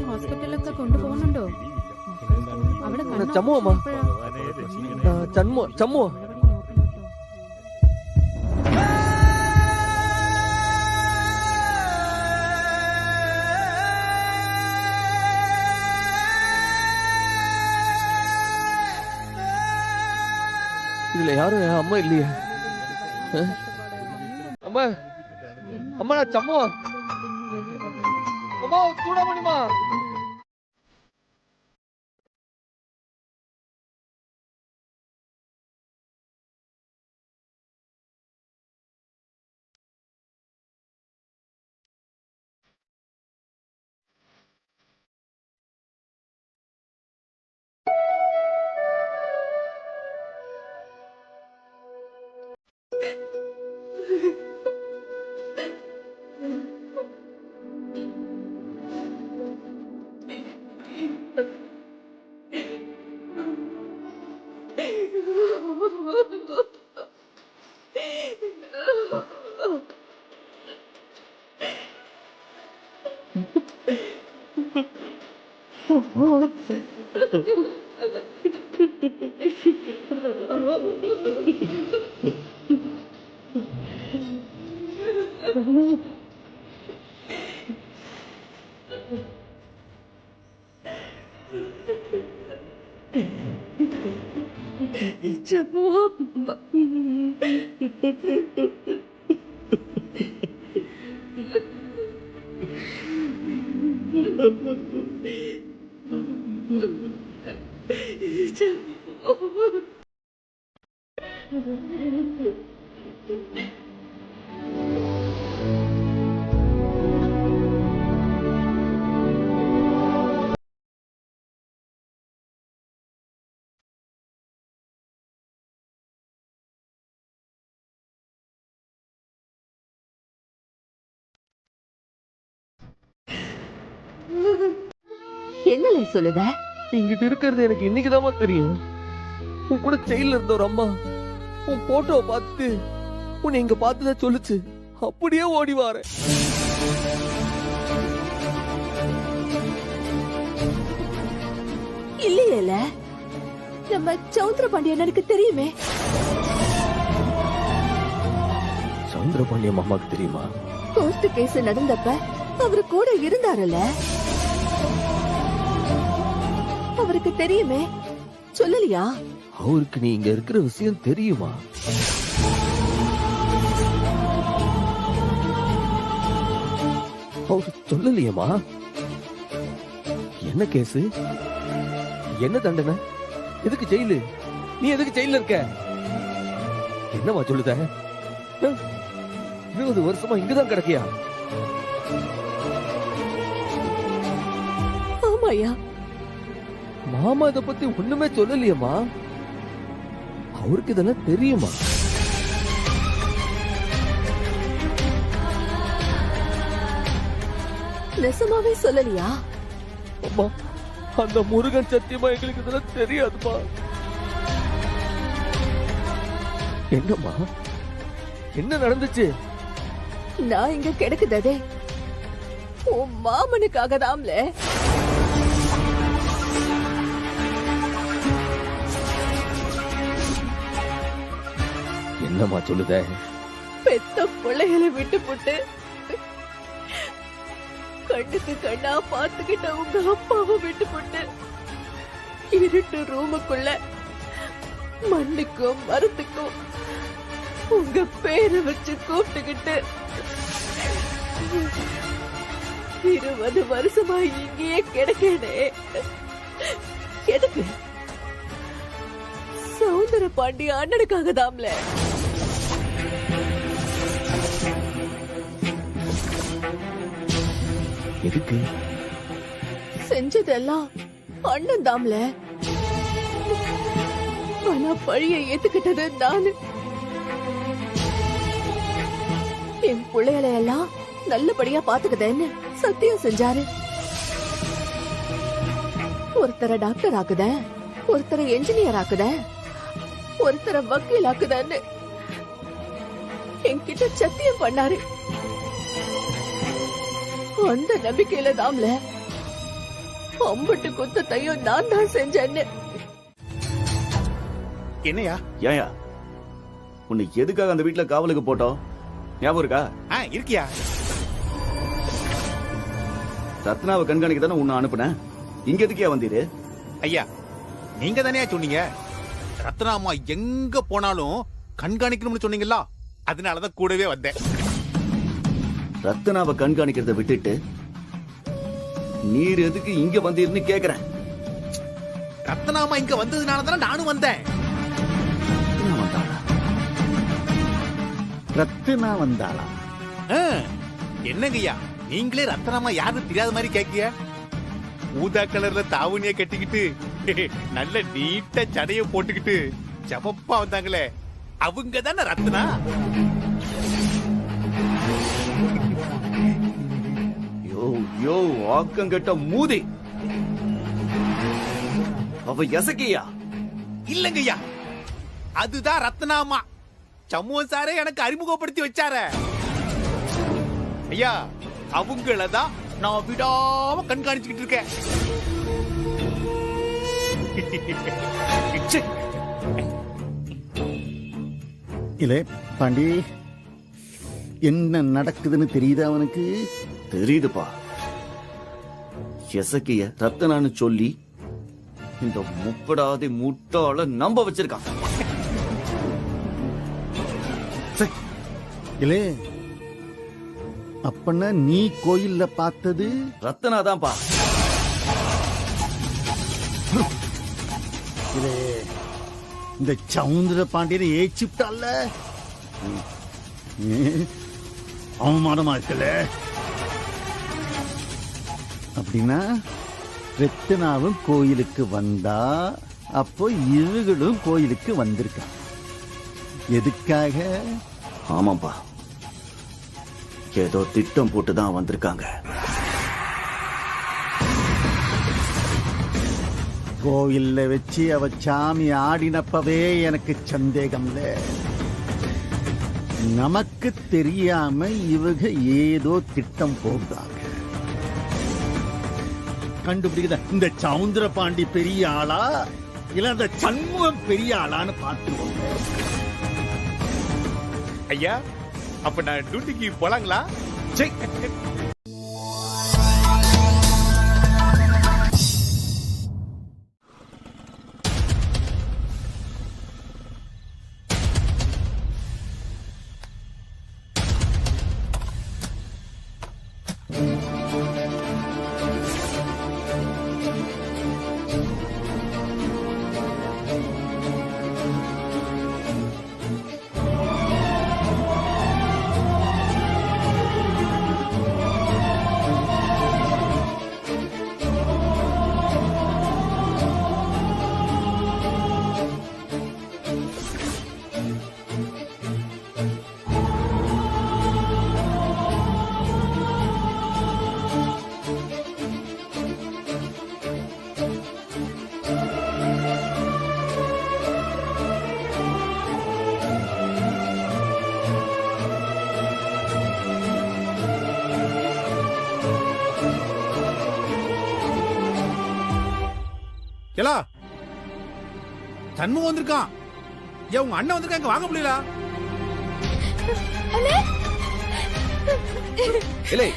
ഹോസ്പിറ്റലൊക്കെ കൊണ്ടുപോകുന്നുണ്ടോ? ചമ്മു അമ്മ ചമ്മു இதுல யாரும் என் அம்மா இல்லையே. அம்மா அம்மா நான் சம்மு அம்மா சூடாமணிமா. என்னல சொல்லுத? இங்கிட்டு இருக்கிறது எனக்கு இன்னைக்குதான் தெரியும். உன் கூட ஜெயில இருந்த ஒரு அம்மா உன் போட்டோவை பார்த்துட்டு உன்னை இங்க பார்த்துதான் சொல்லுச்சு. அப்படியே ஓடி வார. இல்லையேல, நம்ம சௌந்தரபாண்டியன் எனக்கு தெரியுமே. சௌந்தரபாண்டியன் அம்மாக்கு தெரியுமா? கோர்ட் கேஸ் நடந்தப்ப அவரு கூட இருந்தாருல. அவருக்கு தெரியுமே, சொல்லலையா? அவருக்கு நீ இங்க இருக்கிற விஷயம் தெரியுமா? அவரு சொல்லலையேமா? என்ன கேஸ், என்ன தண்டனை, எதுக்கு ஜெயிலு, நீ எதுக்கு ஜெயில இருக்க, என்னமா சொல்லுத? 20 வருஷமா இங்கதான் கிடக்கியா? ஆமாயா. மாமா இத பத்தி ஒண்ணுமே சொல்லலையேமா? அவருக்கு இதெல்லாம் தெரியுமா? நெசமாவே சொல்லலையா? அம்மா, அந்த முருகன் சத்தியமா எங்களுக்கு இதெல்லாம் தெரியாதுமா. என்னம்மா, என்ன நடந்துச்சு? நான் இங்க கிடக்குதே உன் மாமனுக்காக தான்ல. என்னம்மா சொல்லுத? பெத்த பிள்ளைகளை விட்டு போட்டு கண்ணுக்கு கண்ணா பாத்துக்கிட்ட உங்க அப்பாவை விட்டு போட்டு இருட்டு ரூமுக்குள்ள மண்ணுக்கும் மரத்துக்கும் உங்க பேரை வச்சு கூப்பிட்டுக்கிட்டு 20 வருஷமா இங்கேயே கிடக்கேனே. எதுக்கு? சௌந்தர பாண்டி அண்ணனுக்காக தாம்ல. எதுக்கு செஞ்சதெல்லாம் அண்ணன் தாம்ல. ஆனா பழிய ஏத்துக்கிட்டது நானு. என் பிள்ளைகளை எல்லாம் நல்லபடியா பாத்துக்குதேன்னு சத்தியம் செஞ்சாரு. ஒருத்தரை டாக்டர் ஆக்குத, ஒருத்தரை என்ஜினியர் ஆக்குத, ஒருத்தரை வக்கீல் ஆக்குதன்னு என்கிட்ட சத்தியம் பண்ணாரு. அந்த நம்பிக்கையில தாம்ல அம்பட்டு குத்தத்தையும் நான் தான் செஞ்சேன்னு. என்னையா? ஏயா உன்னை எதுக்காக அந்த வீட்டுல காவலுக்கு போட்டோம் ஞாபகம் இருக்கா? இருக்கியா? ரத்னாவை கண்காணிக்க தானே உன்னை அனுப்புனேன். இங்க எதுக்கியா வந்தீரு? ஐயா நீங்க தானே சொன்னீங்க ரத்னாமா எங்க போனாலும் கண்காணிக்கணும்னு சொன்னீங்களா? அதனாலதான் கூடவே வந்தேன். ரத்னாவை கண்காணிக்கிறத விட்டுட்டு நீர் எதுக்கு இங்க வந்தீர்னு கேக்குறேன். ரத்னாமா இங்க வந்ததுனாலதானே நானும் வந்தேன். ரத்னா வந்தாளா? என்னங்கய்யா நீங்களே ரத்னாமா யாருன்னு தெரியாத மாதிரி கேக்கிய? ஊதா கலர்ல தாவணிய கட்டிக்கிட்டு நல்ல நீட்ட சடைய போட்டுக்கிட்டு ஜபப்பா வந்தாங்களே அவங்க தானே ரத்னா. யோ யோ ஆக்கங்கட்ட மூதி. அவ எசக்கியா? இல்லங்கய்யா அதுதான் ரத்னாமா. சமூகம் சாரே எனக்கு அறிமுகப்படுத்தி வச்சார. ஐயா அவங்களதான் நான் விடாம கண்காணிச்சுக்கிட்டு இருக்கேன். இல்ல பாண்டி, என்ன நடக்குதுன்னு தெரியுதா அவனுக்கு? தெரியுதுப்பா. எசக்கிய ரத்தனான்னு சொல்லி இந்த முப்படாதி முட்டாள நம்ப வச்சிருக்கான். இல்ல அப்பன்னா நீ கோயில்ல பார்த்தது ரத்தனா தான்ப்பா. இந்த சவுந்தர பாண்டியனை ஏச்சிட்டால அவமானமா இருக்கல. அப்படின்னா ரத்னாவும் கோயிலுக்கு வந்தா அப்போ இவர்களும் கோயிலுக்கு வந்திருக்காங்க. எதுக்காக? ஆமாப்பா, ஏதோ திட்டம் போட்டுதான் வந்திருக்காங்க. கோயில்ல வச்சு அவ சாமி ஆடினப்பவே எனக்கு சந்தேகம்ல. நமக்கு தெரியாம இவங்க ஏதோ திட்டம் போடுறாங்க. கண்டுபிடிக்கிற இந்த சவுந்தர பாண்டி பெரிய ஆளா இல்ல அந்த சண்முகம் பெரிய ஆளான்னு பார்த்துருவோம். ஐயா அப்ப நான் டியூட்டிக்கு போலாங்களா? எலா சண்முகம் வந்திருக்கான். ஏன் உங்க அண்ணன் வந்திருக்காங்க, வாங்க முடியல? இல்லை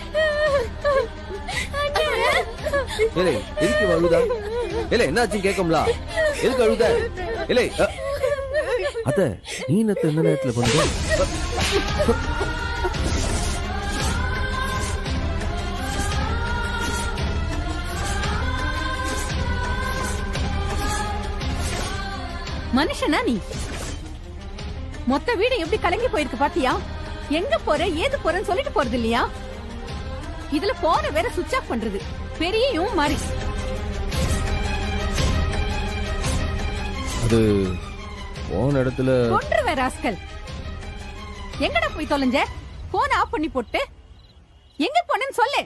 ஏலே எதுக்கு அழுதா? ஏலே என்னாச்சு கேட்கும்ல? எதுக்கு அழுத? ஏலே அத்த நீ என்னத்த இந்த நேரத்துல பண்ற? மனுஷனா நீ? மொத்த வீடு எப்படி கலங்கி போயிருக்கு பாத்தியா? எங்க போற ஏது போறன்னு சொல்லிட்டு போறது இல்லையா? இதுல போன வேற சுவிட்ச் ஆஃப் பண்றது பெரியும் மாறி. அது போன இடத்துல கொன்று வேற ஆஸ்கல். எங்கடா போய் தொலைஞ்ச? போன் ஆஃப் பண்ணி போட்டு எங்க போனேன்னு சொல்லு.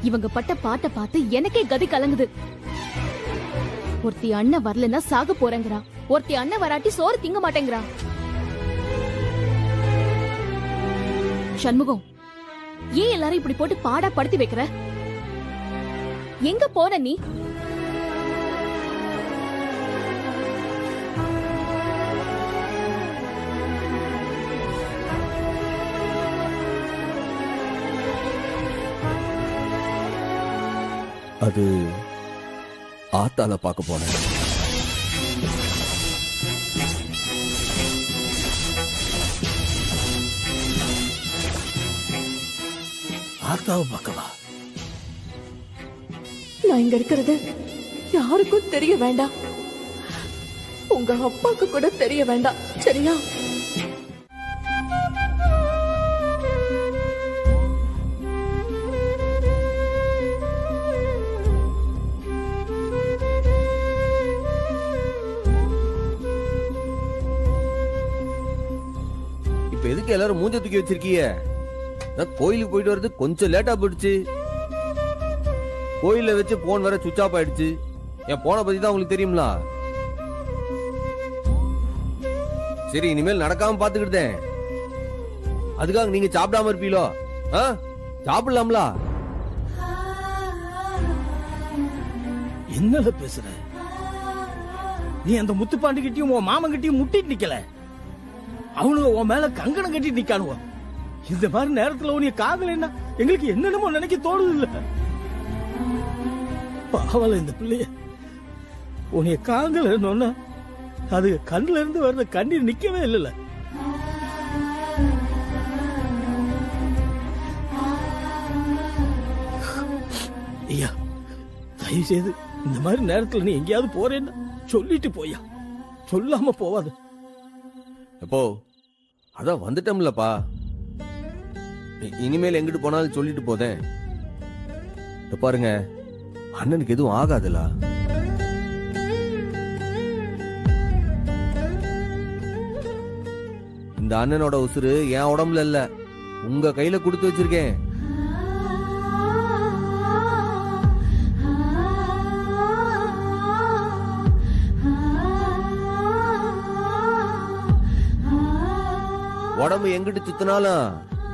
இவங்க பட்ட பாட்ட பார்த்து எனக்கே கதி கலங்குது. ஒருத்தி அண்ணன் வரலன்னா சாக போறேங்கிறா, ஒருத்தி அண்ணன் வராட்டி சோறு திங்க மாட்டேங்கிறா. சண்முகம், ஏன் எல்லாரும் இப்படி போட்டு பாடா படுத்தி வைக்கிற? எங்க போன நீ? அது ஆத்தால பார்க்க போனேன். ஆத்தாவை பார்க்கவா? நான் இங்க இருக்கிறது யாருக்கும் தெரிய வேண்டாம். உங்க அப்பாக்கு கூட தெரிய வேண்டாம், சரியா? இப்ப எதுக்கு எல்லாரும் மூஞ்ச தூக்கி வச்சிருக்கீங்க? கோயிலுக்கு போயிட்டு வரது கொஞ்சம் லேட்டா போயிடுச்சு. கோயில வச்சு போன் வர சுவிட்ச் ஆஃப் ஆயிடுச்சு. என் போனை பத்தி தான் உங்களுக்கு தெரியுங்களா? சரி, இனிமேல் நடக்காம பாத்துக்கிட்டேன். அதுக்காக நீங்க சாப்பிடாம இருப்பீங்களோ? சாப்பிடலாம்ல? என்னல பேசுற நீ? அந்த முத்துப்பாண்டி கிட்டயும் உன் மாமன் கிட்டயும் முட்டிட்டு நிக்கல, அவனுங்க உன் மேல கங்கணம் கட்டிட்டு நிக்கானுவ. இந்த மாதிரி நேரத்துல உனிய காதல் என்ன எங்களுக்கு என்னென்னமோ நினைக்க தோணுது இல்ல? பாவல இந்த பிள்ளைய உனிய காதல் அது கண்ணுல இருந்து வர்ற கண்ணீர் நிக்கவே இல்ல. ஐயா, தயவு செய்து இந்த மாதிரி நேரத்துல நீ எங்கேயாவது போறேன்னு சொல்லிட்டு போயா, சொல்லாம போவாது. எப்போ அதான் வந்துட்டோம்லப்பா, இனிமேல் எங்கிட்டு போனாலும் சொல்லிட்டு போதேன். பாருங்க, அண்ணனுக்கு எதுவும் ஆகாதுல. இந்த அண்ணனோட உசுறு என் உடம்புல இல்ல, உங்க கையில கொடுத்து வச்சிருக்கேன். உடம்பு எங்கிட்டு சுத்தினாலும்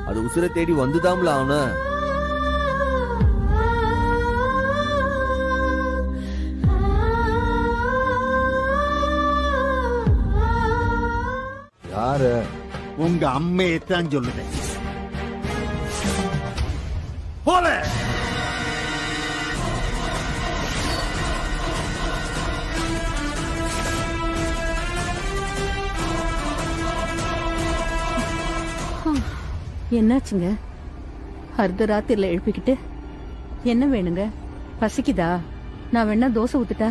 அது உசுரை தேடி வந்துதாம்ல அவன. யாரு? உங்க அம்மையத்தான் சொல்லுதேன். போல என்னாச்சுங்க? அர்த்தராத்திரில எழுப்பிக்கிட்டு என்ன வேணுங்க? பசிக்குதா? நான் வேணா தோசை ஊத்துட்டா?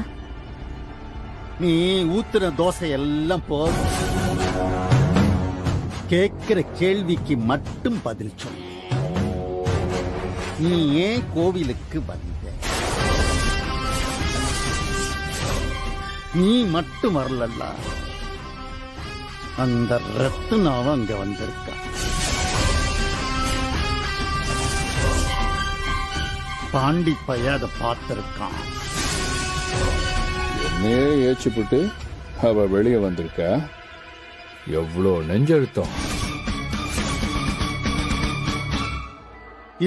நீ ஊத்துற தோசை எல்லாம் போதும். கேட்கிற கேள்விக்கு மட்டும் பதில் சொல். நீ ஏன் கோவிலுக்கு வந்த? நீ மட்டும் வரலல்ல, அந்த ரத்னாவும் அங்க வந்திருக்கா. பாண்டி பைய அதை பார்த்திருக்கான். என்னையே ஏச்சுப்பட்டு அவ வெளியே வந்திருக்க. எவ்வளோ நெஞ்செழுத்தம்.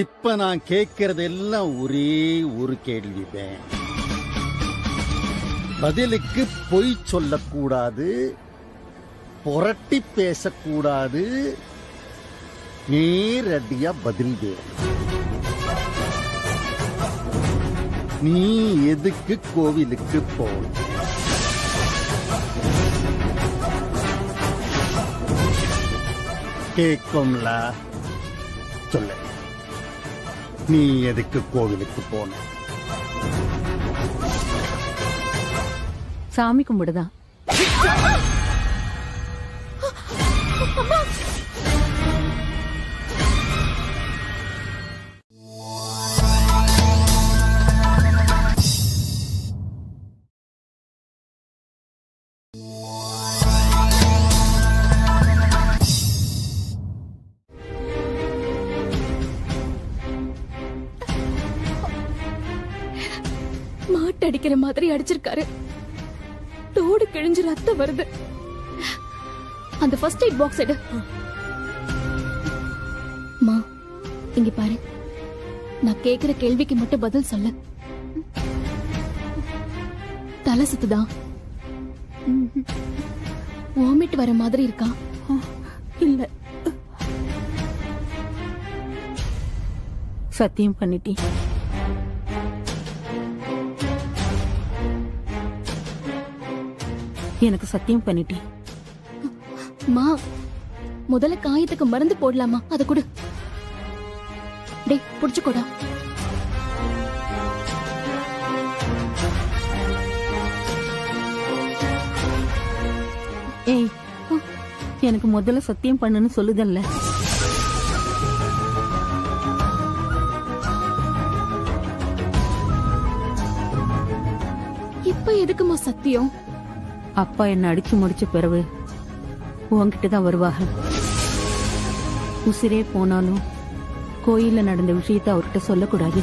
இப்ப நான் கேட்கறது எல்லாம் ஒரே ஒரு கேள்விதான். பதிலுக்கு பொய் சொல்லக்கூடாது, புரட்டி பேசக்கூடாது, நேரடியா பதில் வேணும். நீ எதுக்கு கோவிலுக்கு போன? கேட்கும்ல, சொல்லு. நீ எதுக்கு கோவிலுக்கு போன? சாமி கும்பிடுதான். மாட்டு அடிக்கிற மாதிரி அடிச்சிருக்காரு. தோடு கிழிஞ்சு ரத்தம் வருது. அந்த ஃபர்ஸ்ட் எய்ட் பாக்ஸ் எடு. மா, இங்க பாரு. நான் கேக்குற கேள்விக்கு மட்டும் பதில் சொல்லு. தலை சுத்துதா? வாமிட் வர மாதிரி இருக்கா? இல்ல. சத்தியம் பண்ணிட்டி. எனக்கு சத்தியம் பண்ணிட்டி. மா, முதல்ல காயத்துக்கு மருந்து போடலாமா? அத கொடு. டேய், புடிச்சுக்கோடா. ஏய், எனக்கு முதல்ல சத்தியம் பண்ணுன்னு சொல்லுதல்ல. இப்ப எதுக்குமா சத்தியம்? அப்பா என்ன அடிச்சு முடிச்ச பிறகு உன்கிட்ட தான் வருவாங்க. உசிரே போனாலும் கோயில்ல நடந்த விஷயத்த அவர்கிட்ட சொல்லக்கூடாது.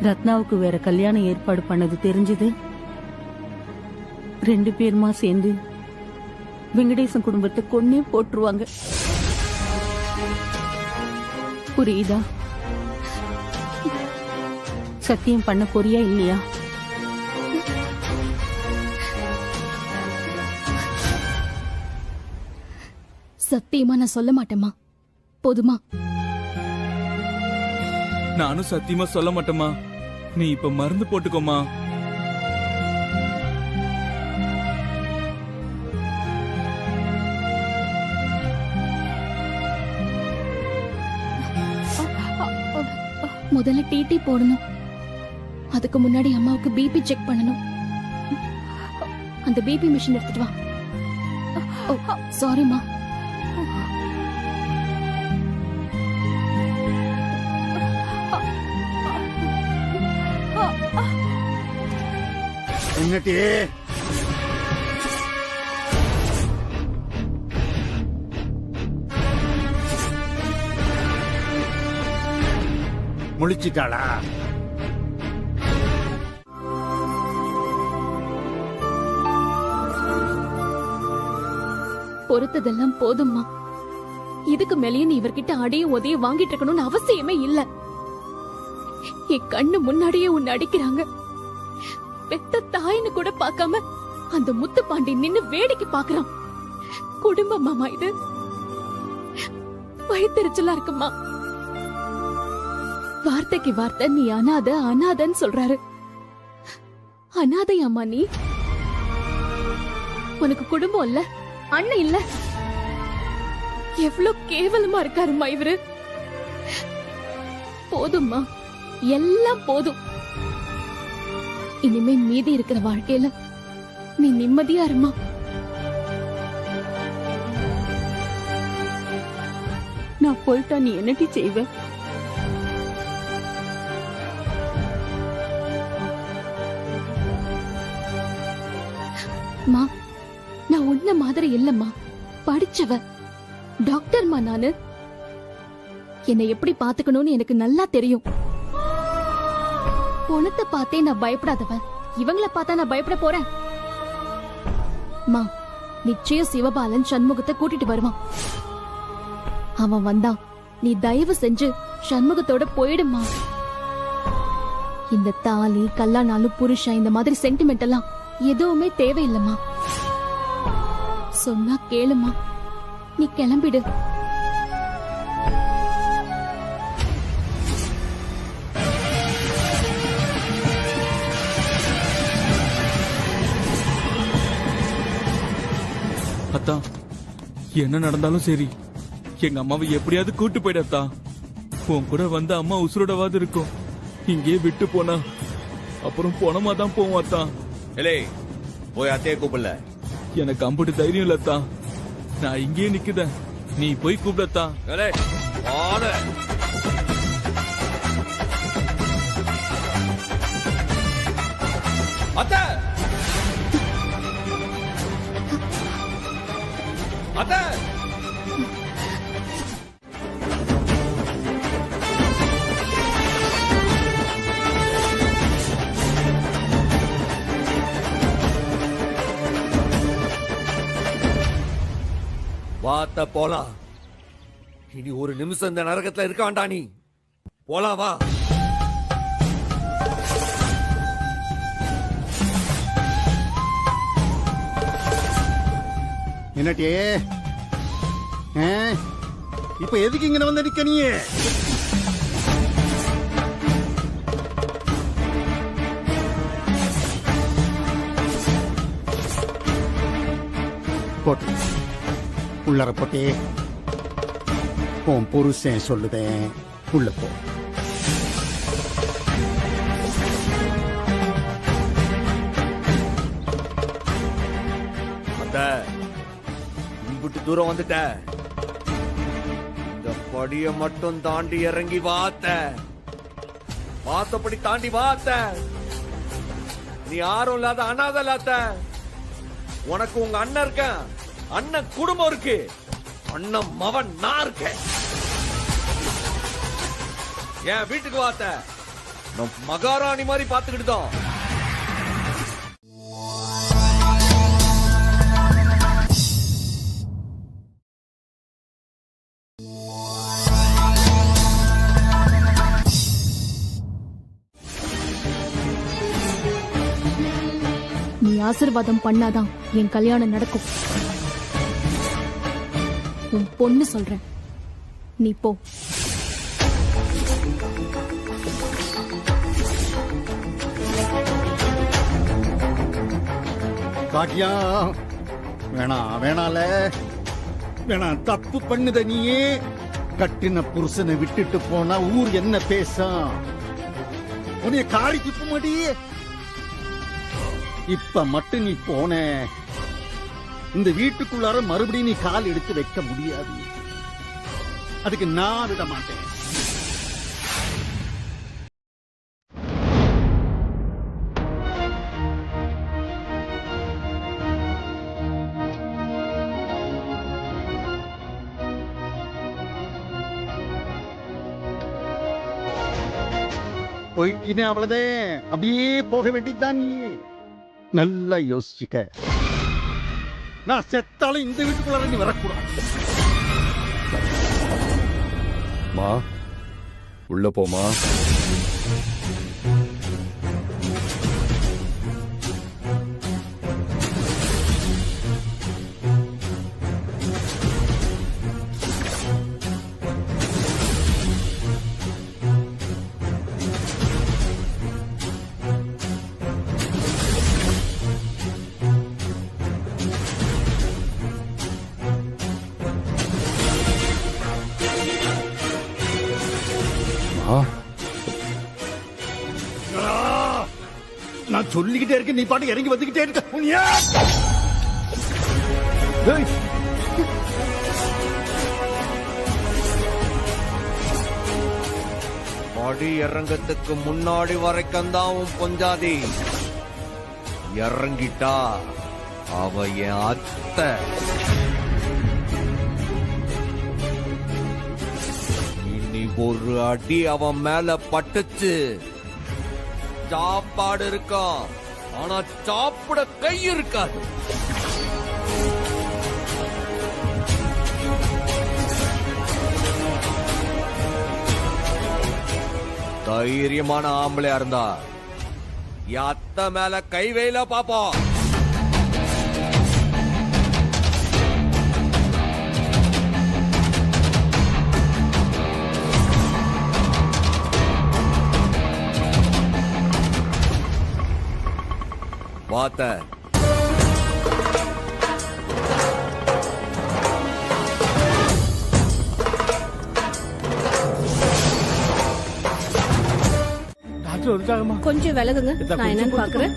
ரத்னாவுக்கு வேற கல்யாணம் ஏற்பாடு பண்ணது தெரிஞ்சது 2 பேருமா சேர்ந்து வெங்கடேசன் குடும்பத்தை கொன்னே போட்டுருவாங்க. புரியுதா? சத்தியம் பண்ண போறியா இல்லையா? சத்தியமா நான் சொல்ல மாட்டேமா. போதுமா? நானும் சத்தியமா சொல்ல மாட்டேமா. நீ இப்ப மருந்து போட்டுக்கோமா. முதல்ல டிடி போடணும். அதுக்கு முன்னாடி அம்மாவுக்கு பிபி செக் பண்ணணும். அந்த பிபி மிஷின் எடுத்துட்டு வா. சாரிமா. என்னடி முழிச்சிட்டாளா? பொறுத்ததெல்லாம் போதும்மா. இதுக்கு மேலேயே நீ இவர்கிட்ட அடையும் உதைய வாங்கிட்டு இருக்கணும்னு அவசியமே இல்ல. என் கண்ணு முன்னாடியே உன்னை அடிக்கிறாங்க. பெத்த தாயின்னு கூட பார்க்காம அந்த முத்து பாண்டி நின்னு வேடிக்கை பாக்குறான். குடும்பமாமா இது? வயித்தெரிச்சலா இருக்குமா? வார்த்தைக்கு வார்த்தை நீ அனாதை அனாதன்னு சொல்றாரு. அனாதையாமா நீ? உனக்கு குடும்பம் இல்ல, அண்ணன் இல்ல. எவ்வளவு கேவலமா இருக்காருமா இவரு. போதும்மா, எல்லாம் போதும். இனிமே மீதி இருக்கிற வாழ்க்கையில நீ நிம்மதியா இருமா. நான் போயிட்டா நீ என்னடி செய்வ? மா, நான் உன்ன மாதிரி இல்லம்மா. படிச்சவ டாக்டர்மா நானு. என்னை எப்படி பாத்துக்கணும்னு எனக்கு நல்லா தெரியும். பொணத்தை பார்த்தே நான் பயப்படாதவன். இவங்கள பார்த்தா நான் பயப்பட போறேன்? மா, நிச்சயம் சிவபாலன் சண்முகத்தை கூட்டிட்டு வருவான். அவன் வந்தா நீ தயவு செஞ்சு சண்முகத்தோட போயிடுமா. இந்த தாலி கல்யாணாலும் புருஷன் இந்த மாதிரி சென்டிமெண்ட் எல்லாம் எதுவுமே தேவையில்லம்மா. சொன்னா கேளுமா, நீ கிளம்பிடு. அத்தா, என்ன நடந்தாலும் சரி எங்க அம்மாவை எப்படியாவது கூட்டு போயிடத்தா. உன் கூட வந்த அம்மா உசுரோடவாது இருக்கும். இங்கே விட்டு போனா அப்புறம் போனமா தான் போவோம் அத்தா. போய் அத்தைய கூப்பிடல. எனக்கு அம்புட்டு தைரியம் இல்லத்தா. நான் இங்கேயே நிக்குதேன், நீ போய் கூப்பிடத்தா. அத்தை அத்தை வாத்த போலாம். இனி ஒரு நிமிஷம் இந்த நரகத்துல இருக்க வேண்டாம். நீ போலாம் வா. என்னட்டே இப்ப எதுக்கு இங்க வந்து நிக்க நீ? போட்டு உள்ளர போட்டே உன் புருஷன் சொல்லுதேன், உள்ள போ. இம்புட்டு தூரம் வந்துட்ட, இந்த படிய மட்டும் தாண்டி இறங்கி வாத்தப்படி தாண்டி நீ யாரும் இல்லாத அனாதை இல்லாத. உனக்கு உங்க அண்ணன் இருக்க, அண்ணன் குடும்பம் இருக்கு, அண்ணன் மவன் நான் இருக்கேன். என் வீட்டுக்கு நம்ம மகாராணி மாதிரி பாத்துக்கிட்டோம். நீ ஆசீர்வாதம் பண்ணாதான் என் கல்யாணம் நடக்கும். உன் பொண்ணு சொல்றேன், நீ போ. காட்டியா வேணால வேணாம். தப்பு பண்ணுத நீயே. கட்டின புருஷனை விட்டுட்டு போனா ஊர் என்ன பேசும்? உன்னைய காடி திப்ப மாட்டியே. இப்ப மட்டும் நீ போன, இந்த வீட்டுக்குள்ளார மறுபடியும் நீ கால் எடுத்து வைக்க முடியாது. அதுக்கு நான் விட மாட்டேன். போயிட்டே அவ்வளவுதான், அப்படியே போக வேண்டியதுதான். நீ நல்லா யோசிச்சுக்க. நான் செத்தாலும் இந்த வீட்டுக்குள்ள நீ வரக்கூடாது. மா உள்ள போமா. நான் சொல்லிக்கிட்டே இருக்கேன், நீ பாட்டு இறங்கி வந்துகிட்டே இருக்க. படி இறங்கத்துக்கு முன்னாடி வரைக்கும் தான் உன் பொஞ்சாதி. இறங்கிட்டா அவ என் அத்தை. இனி ஒரு அடி அவன் மேல பட்டுச்சு, சாப்பாடு இருக்கும், ஆனா சாப்பிட கை இருக்காது. தைரியமான ஆம்பளையா இருந்தா என் அத்தை மேல கை வைல பாப்போம். வாத்த டாக்டர் வந்துட்டாங்கம்மா. கொஞ்சம் விலகுங்க, நான் என்னன்னு பாக்குறேன்.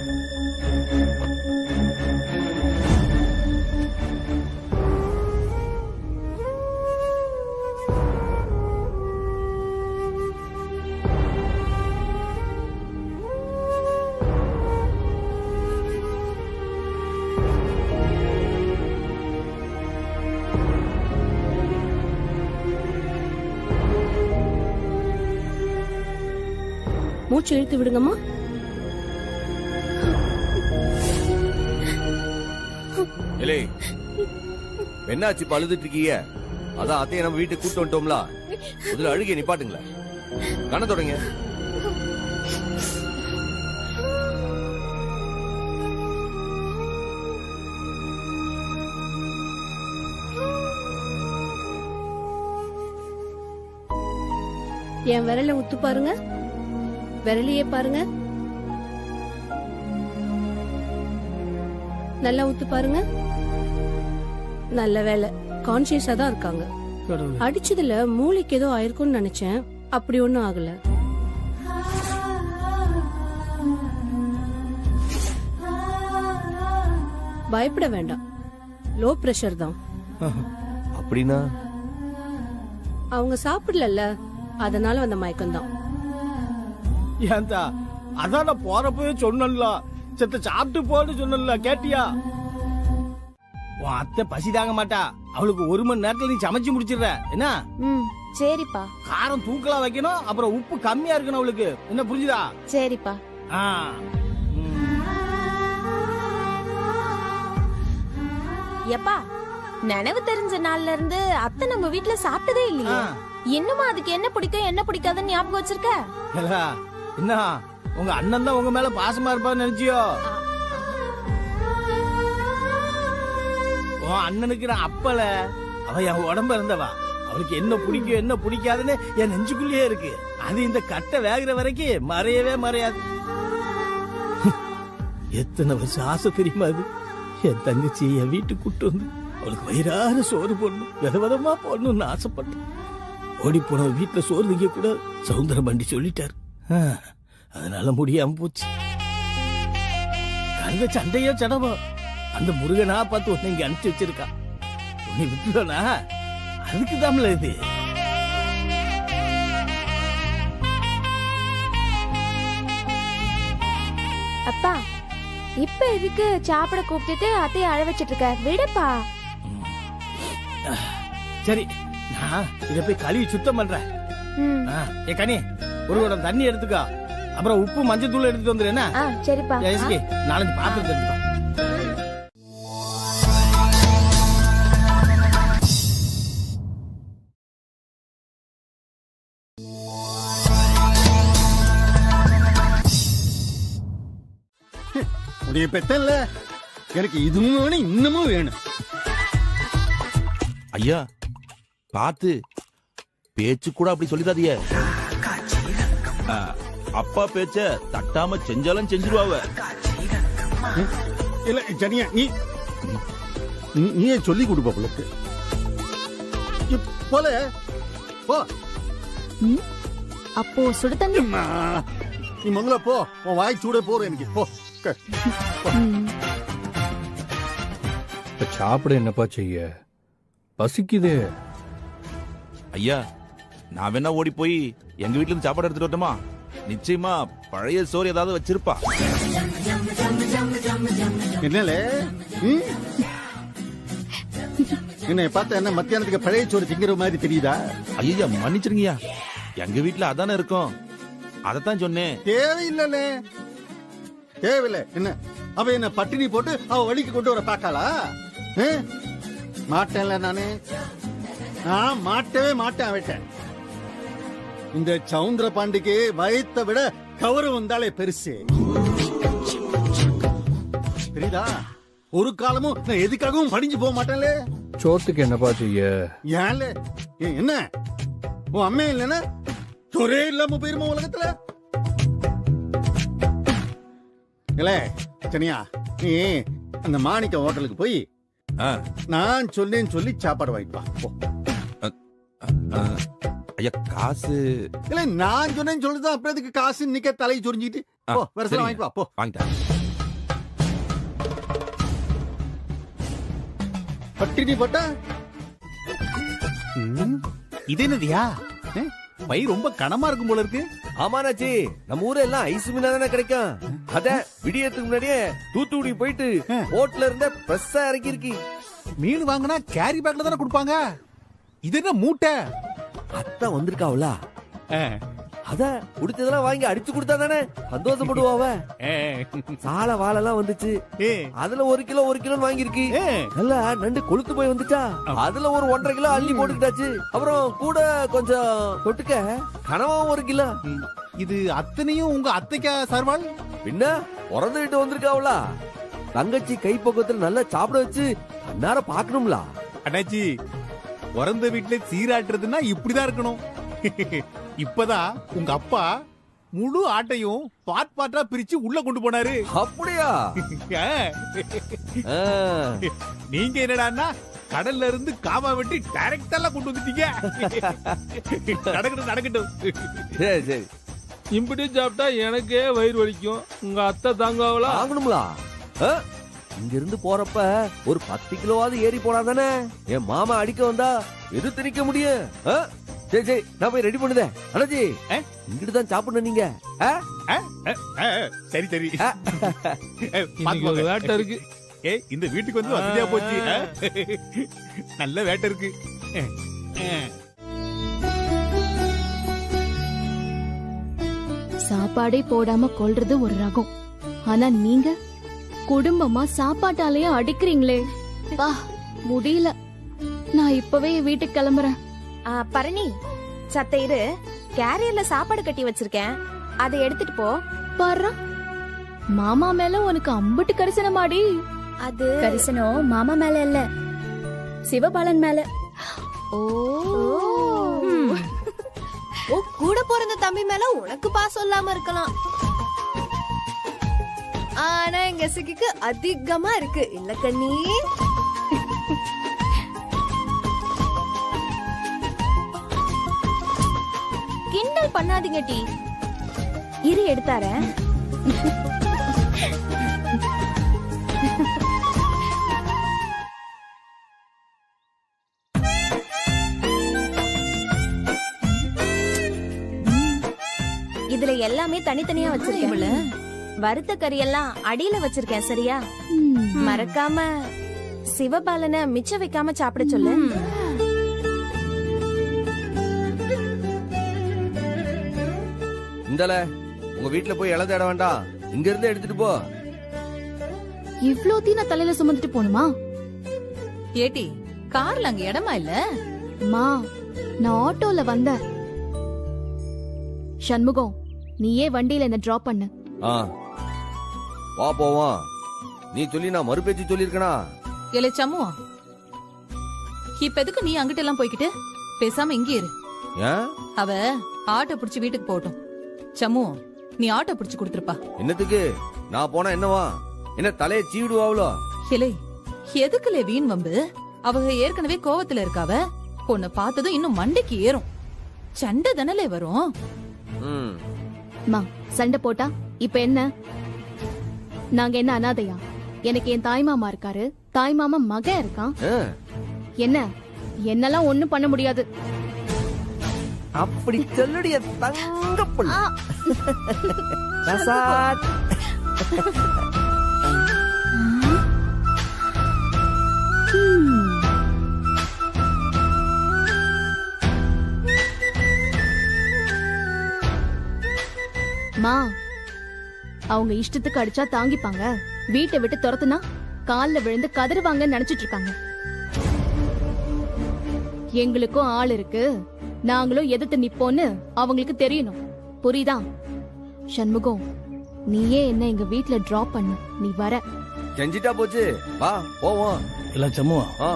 மூச்சு இழுத்து விடுங்கம்மா. இலே என்னாச்சு பழுதுட்டு இருக்கீங்க? அதான் அத்தையை நம்ம வீட்டுக்கு கூட்டு வந்துட்டோம்ல, முதல்ல அழுகை நிப்பாட்டுங்களேன். கண்ண தொடங்க. என் விரல உத்து பாருங்க, விரலையே பாருங்க, நல்லா உத்து பாருங்க. நல்ல வேலை, கான்சியஸா தான் இருக்காங்க. அடிச்சதுல மூளைக்கு ஏதோ ஆயிருக்கும்னு நினைச்சேன், அப்படி ஒண்ணும் ஆகல. பயப்பட வேண்டாம், லோ பிரஷர் தான். அப்படின்னா அவங்க சாப்பிடல, அதனால வந்த மயக்கம் தான். ஏன்டா அதான் நான் போறப்பவே சொன்னல, செத்த சாப்பிட்டு போன்னு சொன்னல, கேட்டியா? உன் அத்தை பசி தாங்க மாட்டா, அவளுக்கு 1 மணி நேரத்துல நீ சமைச்சு முடிச்சிடுற என்ன? சரிப்பா. காரம் தூக்கலா வைக்கணும், அப்புறம் உப்பு கம்மியா இருக்கணும் அவளுக்கு, என்ன புரிஞ்சுதா? சரிப்பா. எப்பா, நினைவு தெரிஞ்ச நாள்ல இருந்து அத்தை நம்ம வீட்டுல சாப்பிட்டதே இல்லையா? இன்னுமா அதுக்கு என்ன பிடிக்கும் என்ன பிடிக்காதுன்னு ஞாபகம் வச்சிருக்க? என்ன உங்க அண்ணன் தான் உங்க மேல பாசமா இருப்பான்னு நினைச்சியோ? உன் அண்ணனுக்கு நான் அப்பல, அவ என் உடம்பு இருந்தவா, அவளுக்கு என்ன பிடிக்கும் என்ன பிடிக்காதுன்னு என் நெஞ்சுக்குள்ளேயே இருக்கு. அது இந்த கட்டை வேகிற வரைக்கும் மறையவே மறையாது. எத்தனை வருஷம் ஆசை தெரியுமா அது? என் தங்கச்சி என் வீட்டுக்கு கூட்டு வந்து அவளுக்கு வயிறார சோறு போடணும், விதவிதமா போடணும்னு ஆசைப்பட்டேன். ஓடி போன வீட்டுல சோறு திங்க கூட சவுந்தர பண்டி சொல்லிட்டாரு. அதனால முடியாம போச்சு. கழுத சண்டையோ சடவோ அந்த முருகனா பார்த்து உன்னை இங்க அனுப்பிச்சு வச்சிருக்கா. உன்னை விட்டுடனா அதுக்குதான்ல இது. அப்பா, இப்ப எதுக்கு சாப்பிட கூப்பிட்டுட்டு அத்தைய அழ வச்சிட்டு இருக்க? விடுப்பா. சரி, நான் இத போய் கழுவி சுத்தம் பண்றேன். ஏ கனி, ஒரு குடம் தண்ணி எடுத்துக்கோ, அப்புறம் உப்பு மஞ்சள் தூள் எடுத்துட்டு வந்துரு. என்ன? சரிப்பா. 4 பாத்திரத்தை எடுத்துக்கோ. உடைய பெத்தல்ல எனக்கு இதுவும் வேணும் இன்னமும் வேணும். ஐயா பாத்து பேச்சு கூட அப்படி சொல்லிடாதீங்க. அப்பா பேச்ச தட்டாம செஞ்சாலும் செஞ்சிருவாவ. இல்ல ஜனியா, நீயே சொல்லி கொடுப்ப பிள்ளைக்கு போல போ. அப்போ சுடு தண்ணி நீ முதல்ல போ, உன் வாய் சூட போற எனக்கு. போ சாப்பிட என்னப்பா செய்ய, பசிக்குதே. ஐயா நான் வேணா ஓடி போய் எங்க வீட்டுல இருந்து சாப்பாடு எடுத்துட்டு வரட்டுமா? நிச்சயமா பழைய சோறு ஏதாவது வச்சிருப்பா. என்னலே என்ன பார்த்தா என்ன மத்தியானத்துக்கு பழைய சோறு திங்கிற மாதிரி தெரியுதா? ஐயா மன்னிச்சிருங்கய்யா, எங்க வீட்டுல அதானே இருக்கும், அதத்தான் சொன்னேன். தேவையில்லை தேவையில்லை. என்ன அவ என்ன பட்டினி போட்டு அவ வழிக்கு கொண்டு வர பாக்காளா? மாட்டேன்ல நானு, நான் மாட்டவே மாட்டேன் அவட்டேன். இந்த சவுந்தர பாண்டிக்கு வயத்தை விட கௌரவம் வந்தாலே பெருசு. தெரியுதா? ஒரு காலமும் நான் எதுக்காகவும் படிஞ்சு போக மாட்டேன்ல. சோத்துக்கு என்னப்பா செய்ய? ஏன்ல என்ன உன் அம்மே இல்லைன்னா சொரே இல்லாம போயிருமா உலகத்துல? இல்ல சனியா, நீ அந்த மாணிக்க ஹோட்டலுக்கு போய் நான் சொன்னேன்னு சொல்லி சாப்பாடு வாங்கிட்டு வா போ. ஐயா காசு இல்ல நான் சொன்னேன்னு சொல்லிதான் அப்புறம் எதுக்கு காசு நிக்க தலையை சொரிஞ்சிட்டு போ. வருஷம் வாங்கிட்டு வா போ. வாங்கிட்டா. பட்டினி பட்டா இது என்னதியா? பை ரொம்ப கனமா இருக்கும் போல இருக்கு. ஆமாண்ணாச்சி, நம்ம ஊர்ல எல்லாம் ஐஸ் மீனா தானே கிடைக்கும். அத விடியறதுக்கு முன்னாடியே தூத்துக்குடி போயிட்டு போட்ல இருந்த ஃப்ரெஷ்ஷா இறக்கி இருக்கு. மீன் வாங்கினா கேரி பேக்ல தானே கொடுப்பாங்க. இது என்ன மூட்டை? அத்தை வந்திருக்காவுல, அத குடிச்சதெல்லாம் வாங்கி அடிச்சு கொடுத்தா தானே சந்தோஷப்படுவாவ. சால வாழெல்லாம் வந்துச்சு, அதுல 1 கிலோ வாங்கிருக்கு. நல்லா நண்டு கொளுத்து போய் வந்துச்சா, அதுல ஒரு 1.5 கிலோ அள்ளி போட்டுக்கிட்டாச்சு. அப்புறம் கூட கொஞ்சம் தொட்டுக்க கனவா 1 கிலோ. இது அத்தனையும் உங்க அத்தைக்கா சர்வால்? பின்ன பிறந்துட்டு வந்திருக்காவுல, தங்கச்சி கைப்பக்கத்துல நல்லா சாப்பிட வச்சு அன்னார பாக்கணும்ல. அண்ணாச்சி, பிறந்த வீட்டுல சீராட்டுறதுன்னா இப்படிதான் இருக்கணும். இப்பதான் உங்க அப்பா முழு ஆட்டையும் பாட்டா பிரிச்சு உள்ள கொண்டு போனாரு. அப்படியா? நீங்க என்னடான்னா கடல்ல இருந்து காவா வெட்டி டைரக்டா கொண்டு வந்துட்டீங்க. நடக்கட்டும். சரி சரி. இப்படி சாப்பிட்டா எனக்கே வயிறு வலிக்கும். உங்க அத்தை தாங்காவளா? வாங்கணும்லா. இங்க இருந்து போறப்ப ஒரு 10 கிலோவாவது ஏறி போனா தானே என் மாமா அடிக்க வந்தா எது திணிக்க முடியும். சரி நான் போய் ரெடி பண்ணுதேன். அண்ணாச்சி, இங்கிட்டு தான் சாப்பிடணும் நீங்க. சரி வேட்டை இருக்கு. இந்த வீட்டுக்கு வந்து வசதியா போச்சு. நல்ல வேட்டை இருக்கு. சாப்பாடே போடாம கொல்றது ஒரு ரகம். ஆனா நீங்க குடும்பமா சாப்பாட்டாலேயே அடிக்கிறீங்களே. பா முடியல. நான் இப்பவே வீட்டுக்கு கிளம்புறேன். பரணி, சத்த இரு, கேரியர்ல சாப்பாடு கட்டி வச்சிருக்கேன், அதை எடுத்துட்டு போ. பாரு, மாமா மேல உனக்கு அம்புட்டு கரிசனமாடி. அது கரிசனம் மாமா மேல இல்ல, சிவபாலன் மேல. ஓ, கூட பிறந்த தம்பி மேல உனக்கு பாசம் இல்லாம இருக்கலாம், ஆனா எங்க சிக்கிக்கு அதிகமா இருக்கு இல்ல கண்ணி? கிண்டல் பண்ணாதீங்க டி. இரு எடுத்தாரேன். இதுல எல்லாமே தனித்தனியா வச்சிருக்கேன். வறுத்த கறி எல்லாம் அடியில வச்சிருக்கேன், சரியா? மறக்காம சிவபாலனை மிச்சம் வைக்காம சாப்பிட சொல்லு. இந்தல உங்க வீட்டுல போய் இலை தேட வேண்டாம், இங்க இருந்து எடுத்துட்டு போ. இவ்ளோ தீன தலையில சுமந்துட்டு போணுமா? ஏட்டி, கார்ல அங்க இடமா இல்ல? மா, நான் ஆட்டோல வந்தேன். சண்முகம், நீயே வண்டியில என்ன டிராப் பண்ணு. வா போவோம். நீ சொல்லி நான் மறுபேச்சு சொல்லிருக்கனா? ஏலே சம்முவா, இப்ப எதுக்கு நீ அங்கிட்ட எல்லாம் போய்கிட்டு? பேசாம இங்கே இரு. அவ ஆட்டோ பிடிச்சு வீட்டுக்கு போகட்டும். சம்மு, நீ ஆட்டோ பிடிச்சு கொடுத்துருப்பா. என்னத்துக்கு? நான் போனா என்னவா? என்ன தலையை சீவிடுவாவளோ? ஏலே, எதுக்குலே வீண் வம்பு? அவங்க ஏற்கனவே கோவத்துல இருக்காவ. பொண்ணு பார்த்ததும் இன்னும் மண்டைக்கு ஏறும். சண்டை தானே வரும். மா, சண்டை போட்டா இப்ப என்ன? நாங்க என்ன அனாதையா? எனக்கு என் தாய் மாமா இருக்காரு, தாய் மாமா மகன் இருக்கான். என்ன என்னெல்லாம் ஒண்ணும் பண்ண முடியாது. அப்படி சொல்லுடைய தங்கப்புள். மா, அவங்க இஷ்டத்துக்கு அடிச்சா தாங்கிப்பாங்க. வீட்டை விட்டு துரத்துனா கால்ல விழுந்து கதறுவாங்கன்னு நினைச்சிட்டு இருக்காங்க. எங்களுக்கும் ஆள் இருக்கு, நாங்களும் எதிர்த்து நிப்போன்னு அவங்களுக்கு தெரியணும். புரியுதா? சண்முகம், நீயே என்ன எங்க வீட்ல டிராப் பண்ணு. நீ வர. செஞ்சிட்டா போச்சு, வா போவோம். இல்ல சம்முவா,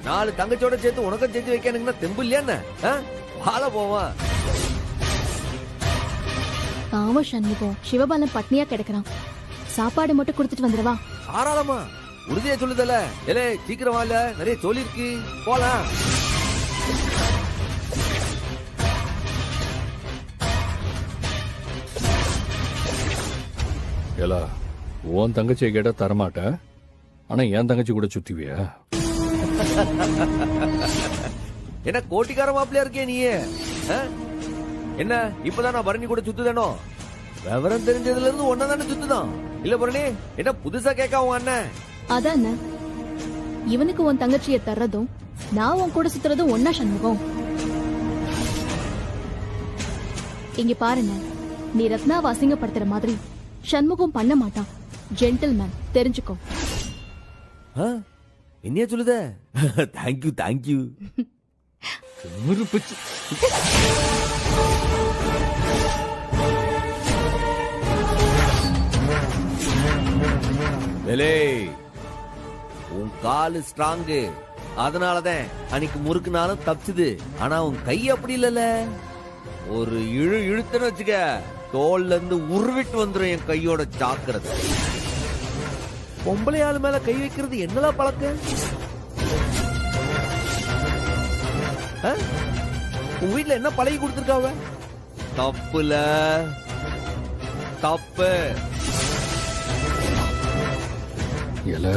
நாலு தங்கச்சோட சேர்த்து உனக்கும் செஞ்சு வைக்கணுங்கன்னா தெம்பு இல்லையா என்ன? வாழ போவான். பாவம் சண்முகம், சிவபாலன் பட்னியா கிடக்குறான். சாப்பாடு மட்டும் கொடுத்துட்டு வந்துடவா? தாராளமா, உறுதியா சொல்லுதல. ஏலே சீக்கிரம் வாழ, நிறைய சொல்லி இருக்கு, போலாம். ஏலா, உன் தங்கச்சியை கேட்டா தரமாட்டேன், ஆனா என் தங்கச்சி கூட சுத்திவியா? என்ன கோட்டிக்கார மாப்பிள்ளையா இருக்கே நீ? என்ன இப்பதான் நான் பரணி கூட சுத்துதானோ? விவரம் தெரிஞ்சதுல இருந்து ஒன்னதானே சுத்துதான். இல்ல பரணி, என்ன புதுசா கேட்க உன் அண்ணன்? அதான் இவனுக்கு உன் தங்கச்சியை தர்றதும் நான் உன் கூட சுத்துறதும் ஒன்னா சண்முகம். இங்க பாருங்க, நீ ரத்னாவை அசிங்கப்படுத்துற மாதிரி சண்முகம் பண்ண மாட்டான். ஜென்டில்மேன், தெரிஞ்சுக்கோ. என்னையா சொல்லுத? Thank you thank you. உன் காலு ஸ்ட்ராங்கு, அதனாலதான் அன்னைக்கு முறுக்குனாலும் தப்பிச்சுது. ஆனா உன் கை அப்படி இல்லல. ஒரு இழுத்துன்னு வச்சுக்க, தோல்ல இருந்து உருவிட்டு வந்துடும் என் கையோட ஜாக்கிரதை. பொம்பளை ஆளு மேல கை வைக்கிறது என்னலாம் பழக்கம்? உன் வீட்டுல என்ன பழகி கொடுத்துருக்காவ? தப்புல தப்பு. ஏல,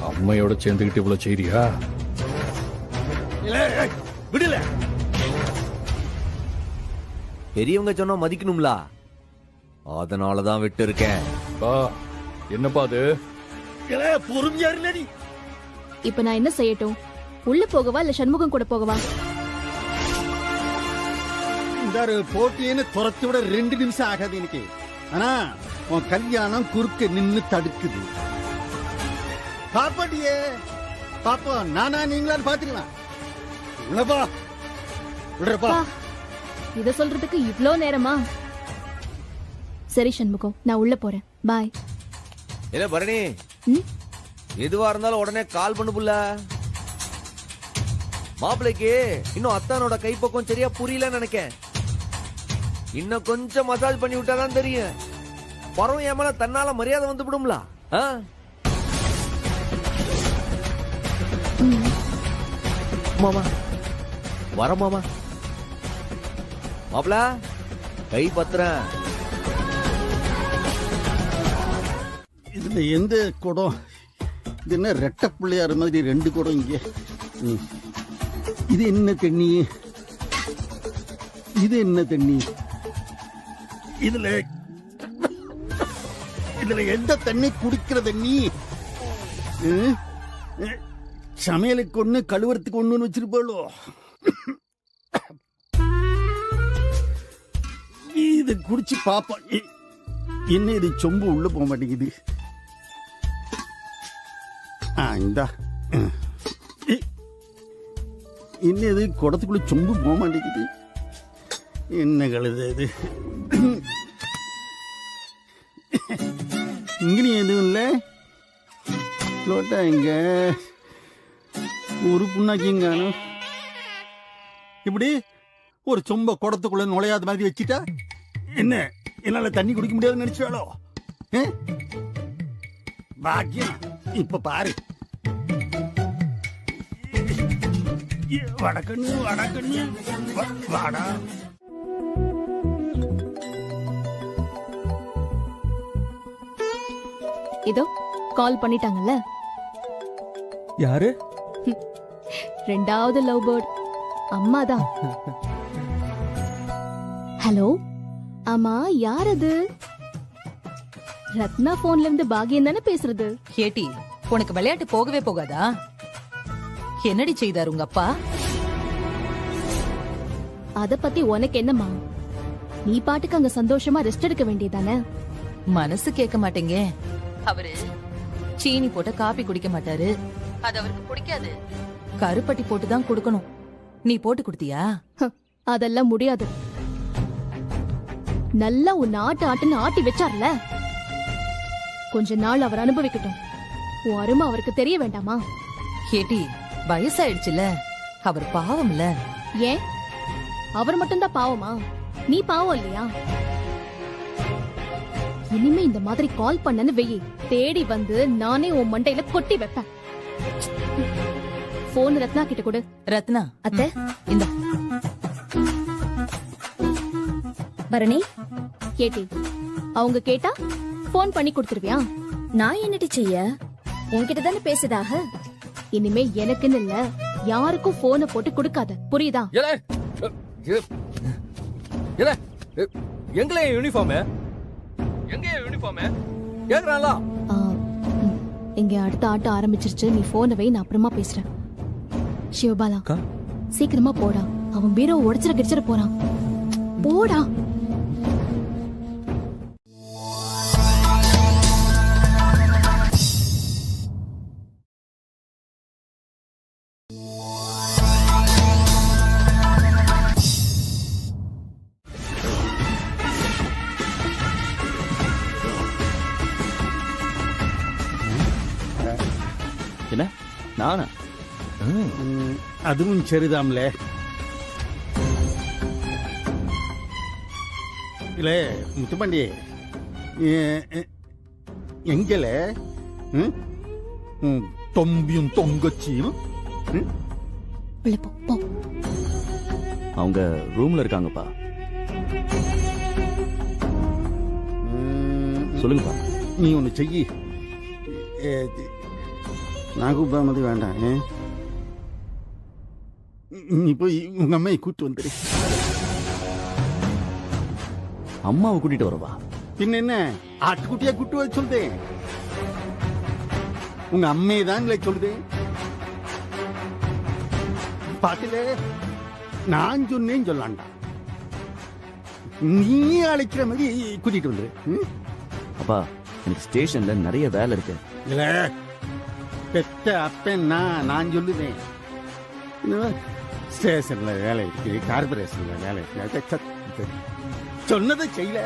அம்மையோட சேர்ந்துகிட்டு இவ்வளவு செய்றியா? விடல. பெரியவங்க சொன்னா மதிக்கணும்ல, அதனாலதான் விட்டு இருக்கேன். என்னப்பா அது? பொறுமையா இல்ல நீ. இப்ப நான் என்ன செய்யட்டும்? உள்ள போகவா இல்ல சண்முகம் கூட போகவா? இந்த போட்டின்னு துரத்து விட 2 நிமிஷம் ஆகாது எனக்கு. ஆனா உன் கல்யாணம் குறுக்க நின்னு தடுக்குது. பாப்பாட்டியே பாப்பா, நானா நீங்களான்னு பாத்துக்கலாம். உள்ளப்பா, விடுறப்பா. இத சொல்றதுக்கு இவ்ளோ நேரமா? சரி சண்முகம், நான் உள்ள போறேன். பாய். இல்ல பரணி, எதுவா இருந்தாலும் உடனே கால் பண்ணு புள்ள. மாப்பிளைக்கு இன்னும் அத்தானோட கைப்பக்கம் சரியா புரியலன்னு நினைக்கேன். இன்னும் கொஞ்சம் மசாஜ் பண்ணி விட்டாதான் தெரியும். பரவ ஏமால தன்னால மரியாதை வந்து விடும்ல. மாமா வர மாமா. மாப்பிள கை பத்திரம். இதுல எந்த குடம்? இது என்ன ரெட்ட பிள்ளையார் மாதிரி 2 குடம் இங்க. இது என்ன தண்ணி? இது என்ன தண்ணி? இதுல எந்த தண்ணி குடிக்கிற தண்ணி? சமையலுக்கு ஒண்ணு, கழுவுறதுக்கு ஒண்ணுன்னு வச்சிருப்பாளோ? இது குடிச்சு பாப்பா. என்ன இது சொம்பு உள்ள போக மாட்டேங்குது. இந்தா, என்ன இது குடத்துக்குள்ள சொம்பு போக மாட்டேங்குது. என்ன கழுது இது? இங்க எதுவும் இல்ல. லோட்டா எங்க? ஒரு புண்ணாக்கிங்க. இப்படி ஒரு சொம்ப குடத்துக்குள்ள நுழையாத மாதிரி வச்சுட்டா என்ன என்னால தண்ணி குடிக்க முடியாதுன்னு நினைச்சாலோ? பாக்கியம். இப்ப பாரு, வடக்கண்ணு வடக்கண்ணு வாடா. இதோ கால் பண்ணிட்டாங்கல்ல. யாரு? 2வது லவ் பேர்ட் அம்மாதான். ஹலோ, ஆமா யார் அது? ரத்னா போன்ல இருந்து பாகியம் தானே பேசுறது. கேட்டி, உனக்கு விளையாட்டு போகவே போகாதா? என்னடி செய்தார் உங்க அப்பா? அத பத்தி உனக்கு என்னமா? நீ பாட்டுக்கு அங்க சந்தோஷமா ரெஸ்ட் எடுக்க வேண்டியதானே. மனசு கேட்க மாட்டேங்க. அவரு சீனி போட்ட காபி குடிக்க மாட்டாரு, அது அவருக்கு பிடிக்காது. கருப்பட்டி போட்டு தான் கொடுக்கணும். நீ போட்டு கொடுத்தியா? அதெல்லாம் முடியாது. நல்லா உன் ஆட்டுன்னு ஆட்டி வச்சார்ல, கொஞ்ச நாள் அவர் அனுபவிக்கட்டும். உன் அருமை அவருக்கு தெரிய வேண்டாமா? கேட்டி, வயசாயிடுச்சுல, அவர் பாவம்ல. ஏன் அவர் மட்டும்தான் பாவமா? நீ பாவம் இல்லையா? இனிமே இந்த மாதிரி கால் பண்ணன்னு வெயி, தேடி வந்து நானே உன் மண்டையில கொட்டி வைப்பேன். போன் ரத்னா கிட்ட கொடு. ரத்னா, அத்தை இந்த பரணி கேட்டி, அவங்க கேட்டா போன் பண்ணி கொடுத்துருவியா? நான் என்னடி செய்ய? உன்கிட்ட தானே பேசுதாக. இனிமே எனக்குன்னு இல்ல, யாருக்கும் போனை போட்டு கொடுக்காத, புரியுதா? எங்களே யூனிஃபார்ம் எங்க யூனிஃபார்ம் கேக்குறாங்களா? இங்க அடுத்த ஆட்டம் ஆரம்பிச்சிருச்சு. நீ போனை வை, நான் அப்புறமா பேசுறேன். சிவபாலா, சீக்கிரமா போடா. அவன் பீரோ உடைச்சிட கிடிச்சிட போறான். போடா. என்ன நானா? அதுவும் சரிதாம்ல. இல்ல முத்துப்பாண்டி, எங்கல தொம்பியும் தொங்கச்சியும் அவங்க ரூம்ல இருக்காங்கப்பா. சொல்லுங்கப்பா. நீ ஒண்ணு செய்யி. நான் கூப்பிடாமது வேண்டாம். நீ போய் உங்க அம்மையை கூட்டு வந்துரு. அம்மாவை கூட்டிட்டு வரவா? பின்ன என்ன, ஆட்டுக்குட்டியா கூட்டு வர சொல்லுதேன். உங்க அம்மையை தான் இல்லை சொல்லுதேன். பாட்டில நான் சொன்னேன்னு சொல்லாண்டா, நீ அழைக்கிற மாதிரி கூட்டிட்டு வந்துரு. அப்பா, எனக்கு ஸ்டேஷன்ல நிறைய வேலை இருக்கு. இல்ல பெத்த அப்பன் நான் சொல்லுவேன். ஸ்டேஷன்ல வேலை இருக்கு, கார்பரேஷன்ல வேலை இருக்கு, சொன்னதை செய்யல.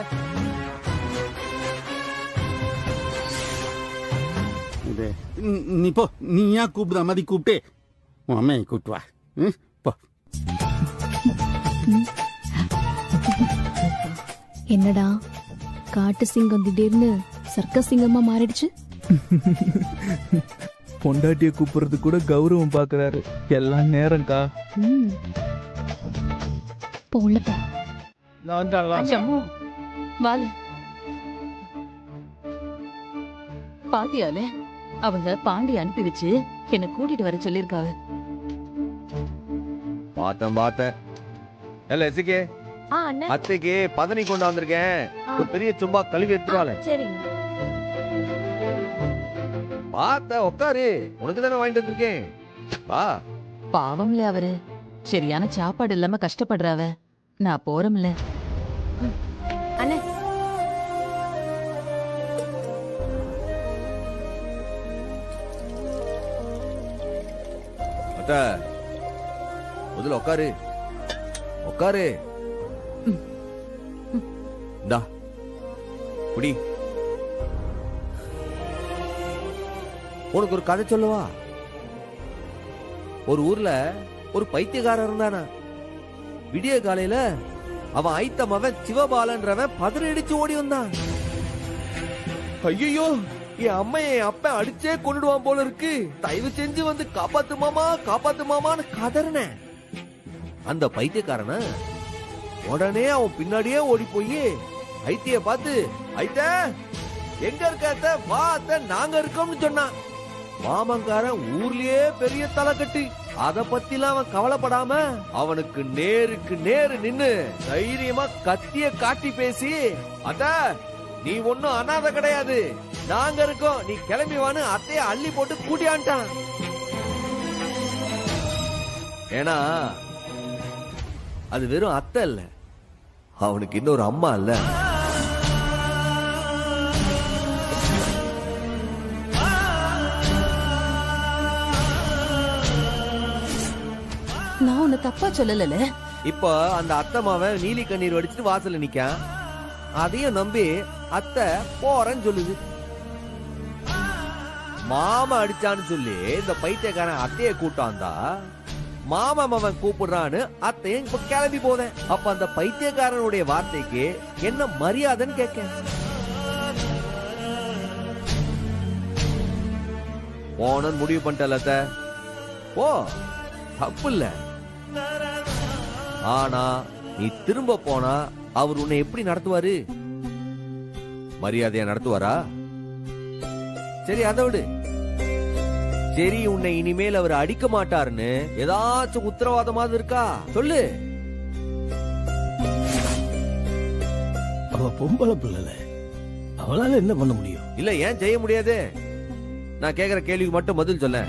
நீ போ, நீ ஏன் கூப்பிட மாதிரி கூப்பிட்டு உன் அம்மையை கூப்பிட்டு வா. போ. என்னடா காட்டு சிங்கம் திடீர்னு சர்க்கஸ் சிங்கமா மாறிடுச்சு? பொண்டாட்டிய கூப்பிடுறது கூட கௌரவம் பாக்குறாரு. எல்லாம் நேரம்க்கா. போலப்பா. பாத்தியாலே, அவங்க பாண்டி அனுப்பி வச்சு என்ன கூட்டிட்டு வர சொல்லிருக்காங்க. பார்த்தேன். இல்ல எசிகே, அத்தைக்கு பதனி கொண்டு வந்திருக்கேன். ஒரு பெரிய சும்மா கழுவி எடுத்துருவாங்க. சரிங்க. பாத்த உட்காரு, உனக்கு தானே வாங்கிட்டு வந்திருக்கேன். வா. பாவம்ல அவரு, சரியான சாப்பாடு இல்லாம கஷ்டப்படுறாவ. நான் போறோம்ல. அண்ணே, அத்த முதல்ல உட்காரு. இந்தா குடி. உனக்கு ஒரு கதை சொல்லுவா. ஒரு ஊர்ல ஒரு பைத்தியக்காரன் இருந்தானா. விடிய காலையில அவன் ஐத்தமவன் சிவபாலன்றவன் பதறடிச்சு ஓடி வந்தான். ஐயோ, என் அம்மா என் அப்ப அடிச்சே கொண்டுடுவான் போல இருக்கு, தயவு செஞ்சு வந்து காப்பாத்து மாமான்னு கதறின. அந்த பைத்தியக்காரன உடனே அவன் பின்னாடியே ஓடி போய் ஐத்திய பார்த்து, ஐத்த எங்க இருக்க? வா அத்த, நாங்க இருக்கோம்னு சொன்னான். மாமங்காரன் ஊர்லயே பெரிய தலைக்கட்டு. அத பத்திலாம் அவன் கவலைப்படாம அவனுக்கு நேருக்கு நேரு நின்னு தைரியமா கத்திய காட்டி பேசி, அத நீ ஒன்னும் அனாதை கிடையாது, நாங்க இருக்கோம், நீ கிளம்பி வான்னு அத்தைய அள்ளி போட்டு கூட்டியான்ட்டான். ஏன்னா அது வெறும் அத்தை இல்ல, அவனுக்கு இன்னொரு அம்மா இல்ல. நான் உன்னை தப்பா சொல்லல. இப்போ அந்த அத்தை மாவன் நீலி கண்ணீர் வடிச்சிட்டு வாசல்ல நிக்கான். அதையும் நம்பி அத்தை போறேன்னு சொல்லுது. மாமா அடிச்சான்னு சொல்லி இந்த பைத்தியக்காரன் அத்தைய கூட்டாந்தா மாமா மாமன் கூப்பிடுறான்னு அத்தையும் இப்ப கிளம்பி போதேன். அப்ப அந்த பைத்தியக்காரனுடைய வார்த்தைக்கு என்ன மரியாதைன்னு கேட்க போனன்னு முடிவு பண்ணிட்டல அத்தை. ஓ தப்பு இல்ல. ஆனா நீ திரும்ப போனா அவர் உன்னை எப்படி நடத்துவாரு? மரியாதையா நடத்துவாரா? சரி அதை விடு. சரி உன்னை இனிமேல் அவர் அடிக்க மாட்டாருன்னு ஏதாச்சும் உத்தரவாதமாவது இருக்கா சொல்லு. அவ பொம்பளை பிள்ளை, அவளால என்ன பண்ண முடியும்? இல்ல ஏன் செய்ய முடியாது? நான் கேக்குற கேள்விக்கு மட்டும் பதில் சொல்ல.